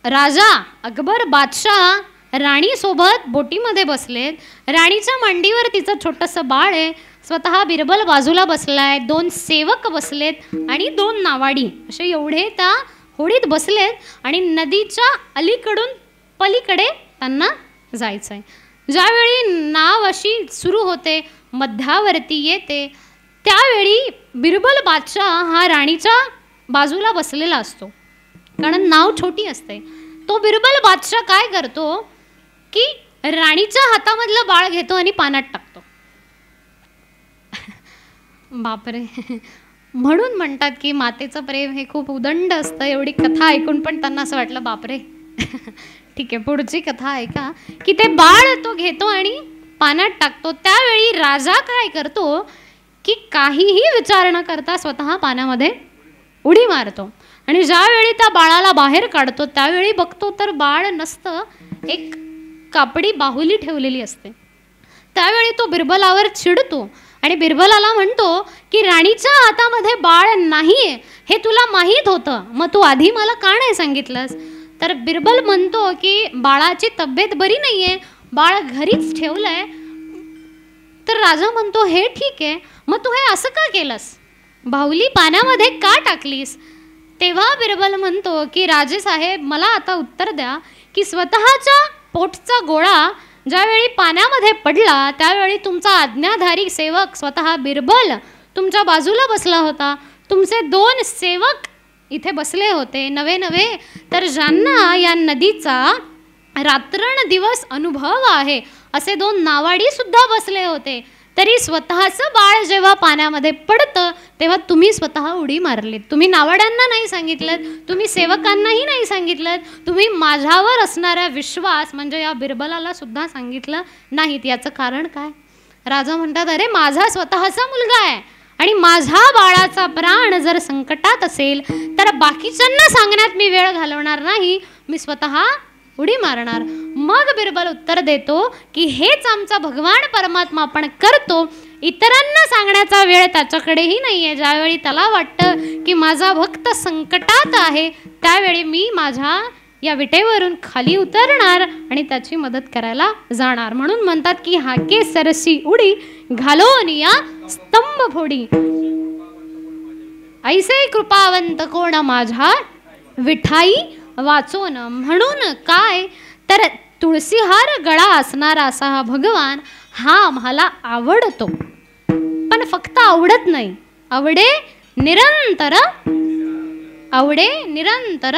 राजा अकबर बादशाह राणीसोबत बोटीमध्ये बसलेत, राणीच्या मांडीवर तिचं छोटंसं बाळ आहे, स्वतः बिरबल बाजूला बसलाय, 2 सेवक बसलेत आणि 2 नावाडी, असे एवढे त्या होडीत बसलेत आणि नदीच्या अलीकडून पलीकडे त्यांना जायचं आहे. ज्यावेळी नाव अशी सुरू होते, मध्यावरती येते, त्यावेळी बिरबल बादशाह हा राणीच्या बाजूला बसलेला असतो, कारण नाव छोटी असते. तो बिरबल बादशाह काय करतो की राणीच्या हातामधलं बाळ घेतो आणि पाण्यात टाकतो. बापरे. म्हणून म्हणतात की मातेचं प्रेम हे खूप उदंड असतं. एवढी कथा ऐकून पण त्यांना असं वाटलं बापरे. ठीक आहे, पुढची कथा ऐका की ते बाळ तो घेतो आणि पाण्यात टाकतो. त्यावेळी राजा काय करतो की काहीही विचार न करता स्वतः पाण्यामध्ये उडी मारतो आणि ज्यावेळी त्या बाळाला बाहेर काढतो त्यावेळी बघतो तर बाळ नसतं, एक कापडी बाहुली ठेवलेली असते. त्यावेळी तो बिरबलावर चिडतो आणि बिरबलाला म्हणतो की राणीच्या हातामध्ये बाळ नाहीये हे तुला माहीत होतं, मग तू आधी मला का नाही सांगितलंस? तर बिरबल म्हणतो की बाळाची तब्येत बरी नाहीये, बाळ घरीच ठेवलंय. तर राजा म्हणतो हे ठीक आहे, मग तू हे असं का केलंस, बाहुली पाण्यामध्ये का टाकलीस? तेव्हा बिरबल म्हणतो की राजेसाहेब मला आता उत्तर द्या की स्वतःच्या पोटचा गोळा ज्यावेळी पाण्यामध्ये पडला त्यावेळी तुमचा आज्ञाधारी सेवक स्वतः बिरबल तुमच्या बाजूला बसला होता. तुमचे 2 सेवक इथे बसले होते नवे नवे, तर ज्यांना या नदीचा रात्रंदिवस अनुभव आहे असे 2 नावाडी सुद्धा बसले होते. तरी स्वतःचं बाळ जेव्हा पाण्यामध्ये पडतं तेव्हा तुम्ही स्वतः उडी मारलीत. तुम्ही नावाड्यांना नाही सांगितलं, तुम्ही सेवकांनाही नाही सांगितलं, तुम्ही माझ्यावर असणारा विश्वास म्हणजे या बिरबलाला सुद्धा सांगितलं नाहीत. याचं कारण काय? राजा म्हणतात अरे माझा स्वतःचा मुलगा आहे आणि माझ्या बाळाचा प्राण जर संकटात असेल तर बाकीच्यांना सांगण्यात मी वेळ घालवणार नाही, मी स्वतः उडी मारणार. मग बिरबल उत्तर देतो की हेच आमचा भगवान परमात्मा आपण करतो, इतरांना सांगण्याचा वेळ त्याच्याकडेही नाही आहे. ज्यावेळी त्याला वाटतं की माझा भक्त संकटात आहे त्यावेळी मी माझ्या या विटेवरून खाली उतरणार आणि त्याची मदत करायला जाणार. म्हणून म्हणतात की हाके सरसी उडी घालोन या स्तंभ फोडी, ऐसे कृपावंत कोण माझ्या विठाई वाचोन. म्हणून काय तर तुळशीहार गळा असणारा असा हा भगवान हा आम्हाला आवडतो, पण फक्त आवडत नाही, आवडे निरंतर, आवडे निरंतर.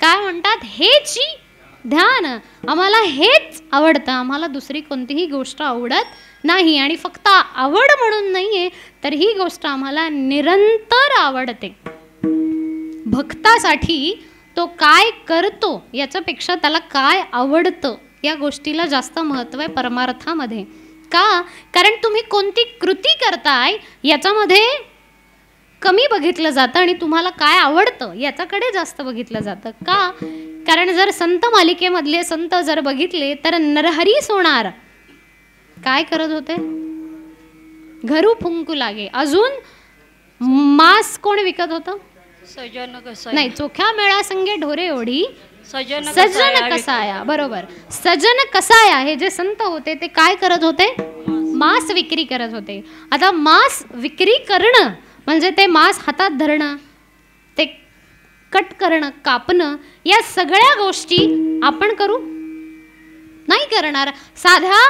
काय म्हणतात हेची ध्यान, आम्हाला हेच आवडतं, आम्हाला दुसरी कोणतीही गोष्ट आवडत नाही. आणि फक्त आवड म्हणून नाहीये तर ही गोष्ट आम्हाला निरंतर आवडते. भक्तासाठी तो काय करतो याच्यापेक्षा त्याला काय आवडतं या गोष्टीला जास्त महत्त्व आहे परमार्थामध्ये. का? कारण तुम्ही कोणती कृती करताय याच्यामध्ये कमी बघितलं जातं आणि तुम्हाला काय आवडतं याच्याकडे जास्त बघितलं जातं. का? कारण जर संत मालिकेमधले संत जर बघितले तर नरहरी सोनार काय करत होते? घरू फुंकू लागे. अजून मांस कोण विकत होतं? सजन कसा नाही, चोख्या मेळा संगे ढोरे ओढी सजन कसाया. बरोबर, सजन कसाया हे जे संत होते ते काय करत होते? मांस विक्री करत होते. आता मांस विक्री करणं म्हणजे ते मांस हातात धरणं, ते कट करणं, कापणं, या सगळ्या गोष्टी आपण करू नाही करणार. साध्या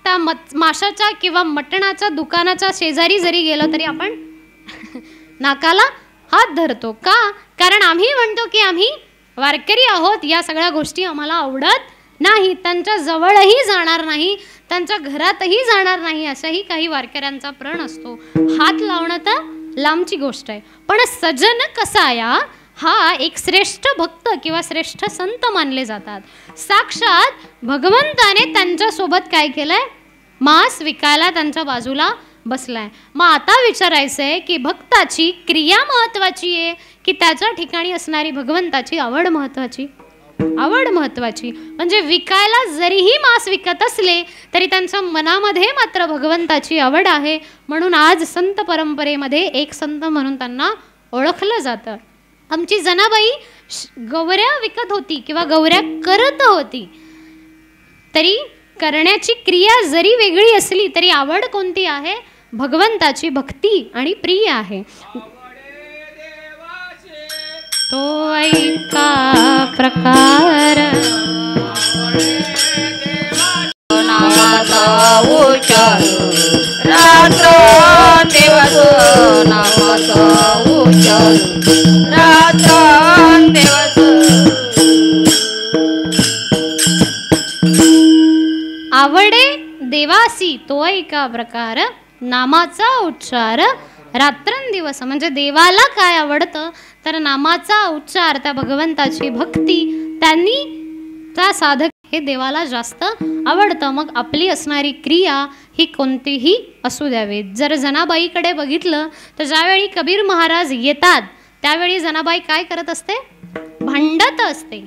त्या माशाच्या किंवा मटणाच्या दुकानाच्या शेजारी जरी गेलो तरी आपण नाकाला हात धरतो. का? कारण आम्ही म्हणतो की आम्ही वारकरी आहोत, या सगळ्या गोष्टी आम्हाला आवडत नाही, त्यांच्या जवळही जाणार नाही, त्यांच्या घरातही जाणार नाही, असाही काही वारकऱ्यांचा प्रण असतो. हात लावणं तर लांबची गोष्ट आहे. पण सजन कसाया हा एक श्रेष्ठ भक्त किंवा श्रेष्ठ संत मानले जातात. साक्षात भगवंताने त्यांच्यासोबत काय केलंय? मांस विकायला त्यांच्या बाजूला बसलाय. मग आता विचारायचं आहे की भक्ताची क्रिया महत्त्वाची आहे की त्याच्या ठिकाणी असणारी भगवंताची आवड महत्त्वाची? आवड महत्त्वाची. म्हणजे विकायला जरीही मांस विकत असले तरी त्यांच्या मनामध्ये मात्र भगवंताची आवड आहे. म्हणून आज संत परंपरेमध्ये एक संत म्हणून त्यांना ओळखलं जातं. आमची जनाबाई गौऱ्या विकत होती किंवा गौऱ्या करत होती, तरी करण्याची क्रिया जरी वेगळी असली तरी आवड कोणती आहे? भगवंताची भक्ती आणि प्रिय आहे. तो ऐका प्रकार नामाचा उच्चार रात्र दिवस, नामाचा उच्चार रात्र दिवस. आवडे देवासी तो एका प्रकार, नामाचा उच्चार रात्रंदिवस म्हणजे देवाला काय आवडतं तर नामाचा उच्चार, त्या भगवंताची भक्ती, त्यांनी त्या साधक हे देवाला जास्त आवडतं. मग आपली असणारी क्रिया ही कोणतीही असू द्यावी. जर जनाबाईकडे बघितलं तर ज्यावेळी कबीर महाराज येतात त्यावेळी जनाबाई काय करत असते? भांडत असते.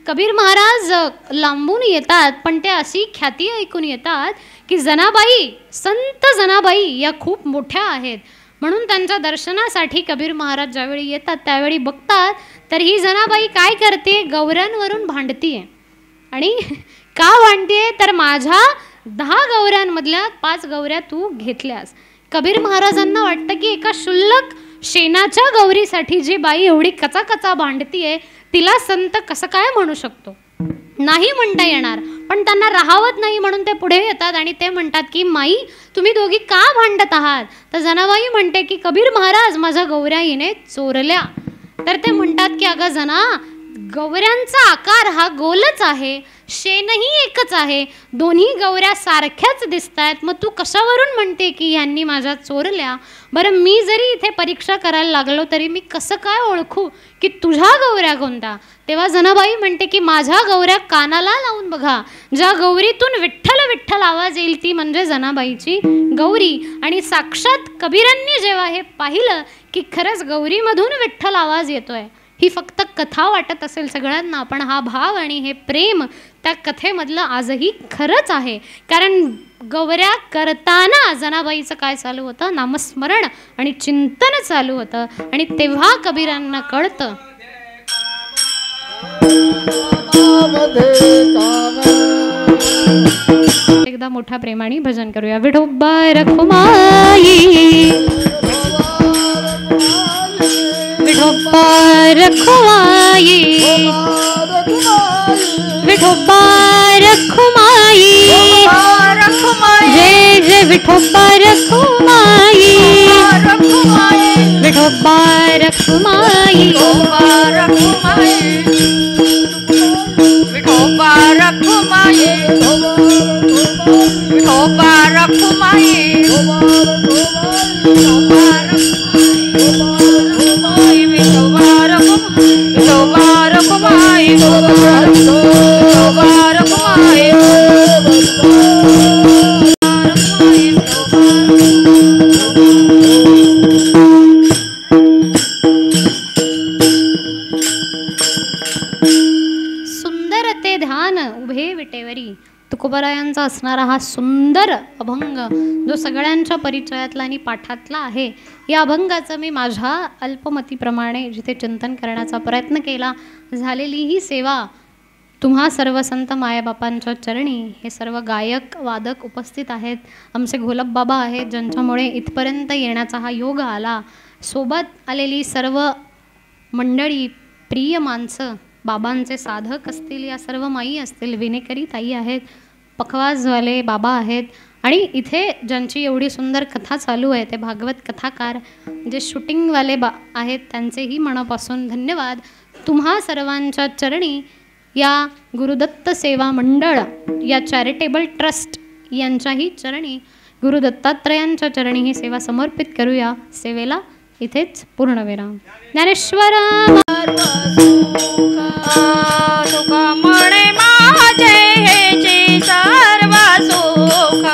कबीर महाराज लांबून येतात पण ते अशी ख्याती ऐकून येतात की जनाबाई, संत जनाबाई या खूप मोठ्या आहेत. म्हणून त्यांच्या दर्शनासाठी कबीर महाराज ज्यावेळी येतात त्यावेळी बघतात तर ही जनाबाई काय करते? गौऱ्यांवरून भांडतीये. आणि का भांडतीये तर माझ्या 10 गौऱ्यांमधल्या 5 गौऱ्या तू घेतल्यास. कबीर महाराजांना वाटतं की एका शुल्लक शेणाच्या गौरीसाठी जी बाई एवढी कचाकचा भांडतीये तिला संत कसं काय म्हणू शकतो? नाही म्हणता येणार. पण त्यांना राहावत नाही म्हणून ते पुढे येतात आणि ते म्हणतात की माई, तुम्ही दोघी का भांडत आहात? तर जनाबाई म्हणते की कबीर महाराज, माझ्या गौऱ्या हिने चोरल्या. तर ते म्हणतात की अगं जना, गौऱ्यांचा आकार हा गोलच आहे, शेणही एकच आहे, दोन्ही गौऱ्या सारख्याच दिसत आहेत, मग तू कशावरून म्हणते की यांनी माझ्या चोरल्या? बरं, मी जरी इथे परीक्षा करायला लागलो तरी मी कसं काय ओळखू की तुझ्या गौऱ्या कोणत्या? तेव्हा जनाबाई म्हणते की माझ्या गौऱ्या कानाला लावून बघा, ज्या गौरीतून विठ्ठल विठ्ठल आवाज येईल ती म्हणजे जनाबाईची गौरी. आणि साक्षात कबीरांनी जेव्हा हे पाहिलं की खरंच गौरीमधून विठ्ठल आवाज येतोय, ही फक्त कथा वाटत असेल सगळ्यांना पण हा भाव आणि हे प्रेम त्या कथेमधलं आजही खरंच आहे. कारण गौऱ्या करताना जनाबाईचं काय चालू होतं? नामस्मरण आणि चिंतन चालू होतं. आणि तेव्हा कबीरांना कळतं. एकदा मोठ्या प्रेमाने भजन करूया. विठोबा रखुमाई, विठोबा रखुमाई, विठोबा रखुमाई, जय जय विठोबा रखुमाई, विठोबा रखुमाई, विठोबा रखुमाई, विठोबा रखुमाई, सुंदर ते ध्यान उभे विटेवरी. तुकोबारायांचा असणारा हा सुंदर अभंग जो सगळ्यांच्या परिचयातला आणि पाठातला आहे, या अभंगाचं मी माझ्या अल्पमतीप्रमाणे जिथे चिंतन करण्याचा प्रयत्न केला, झालेली ही सेवा तुम्हा सर्व संत मायबापांच्या चरणी. हे सर्व गायक वादक उपस्थित आहेत, आमचे घोलप बाबा आहेत ज्यांच्यामुळे इथपर्यंत येण्याचा हा योग आला. सोबत आलेली सर्व मंडळी, प्रिय माणसं, बाबांचे साधक असतील, या सर्व माई असतील, विनेकरी ताई आहेत, पखवाजवाले बाबा आहेत, आणि इथे ज्यांची एवढी सुंदर कथा चालू आहे ते भागवत कथाकार, जे शूटिंगवाले आहेत, त्यांचेही मनापासून धन्यवाद. तुम्हा सर्वांच्या चरणी या गुरुदत्त सेवा मंडळ, या चॅरिटेबल ट्रस्ट यांच्याही चरणी, गुरु दत्तात्रयांच्या चरणी ही सेवा समर्पित करूया. सेवेला इथेच पूर्णविराम. ज्ञानेश्वरा तुका म्हणे माझे हेचे सर्व सुख,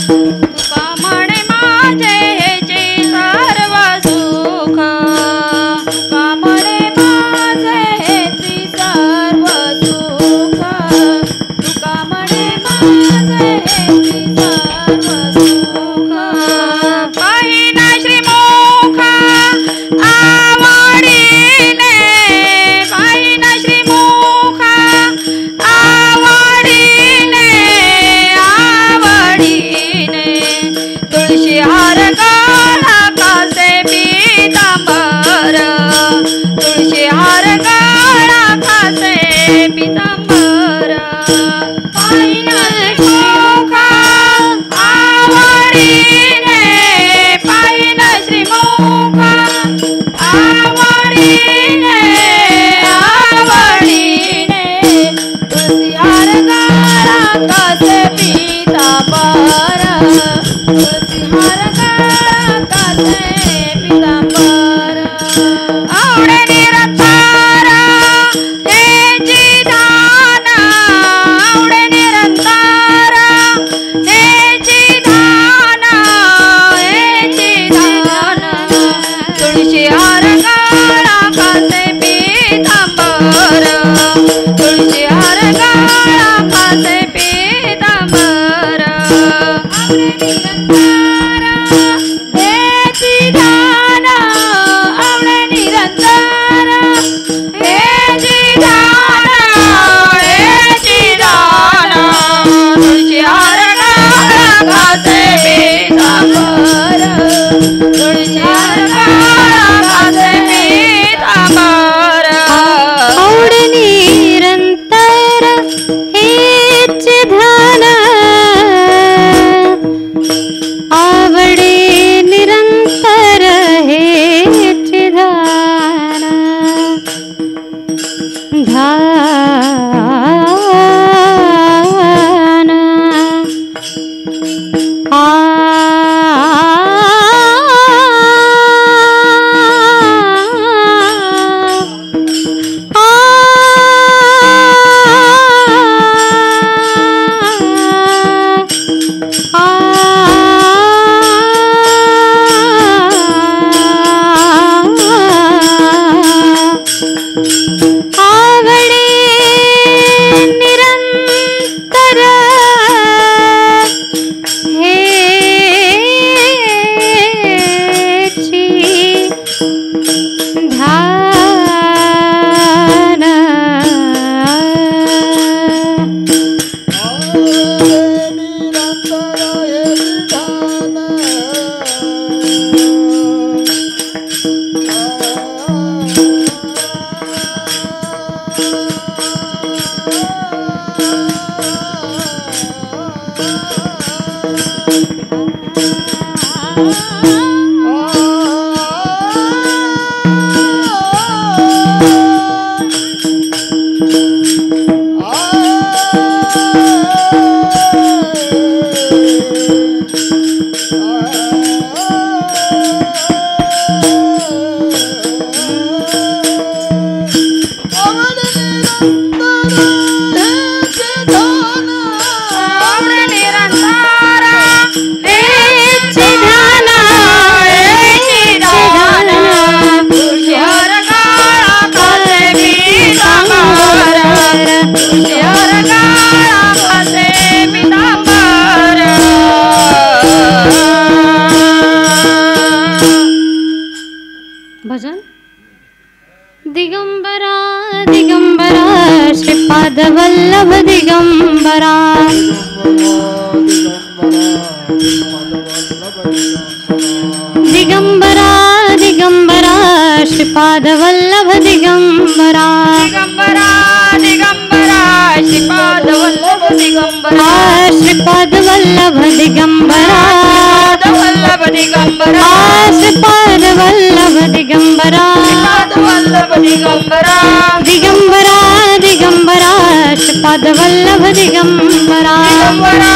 तुका म्हणे माझे हेचे सर्व सुख, तुका म्हणे माझे हेचे सर्व सुख, तुका म्हणे माझे हेचे सर्व सुख. पाहिना श्रीमुख आवडीने, पाहिना श्री भजन दिगंबरा दिगंबरा श्रीपाद वल्लभ दिगंबरा दिगंबरा दिगंबरा श्रीपाद वल्लभ दिगंबरा दिगंबरा दिगंबरा श्रीपाद वल्लभ दिगंबरा श्रीपाद वल्लभ दिगंबरा वल्लभ दिगंबरा श्रीपाद वल्लभ दिगंबरा वल्लभ दिगंबरा दिगंबरा दिगंबरा श्रीपाद वल्लभ दिगंबरा दिगंबरा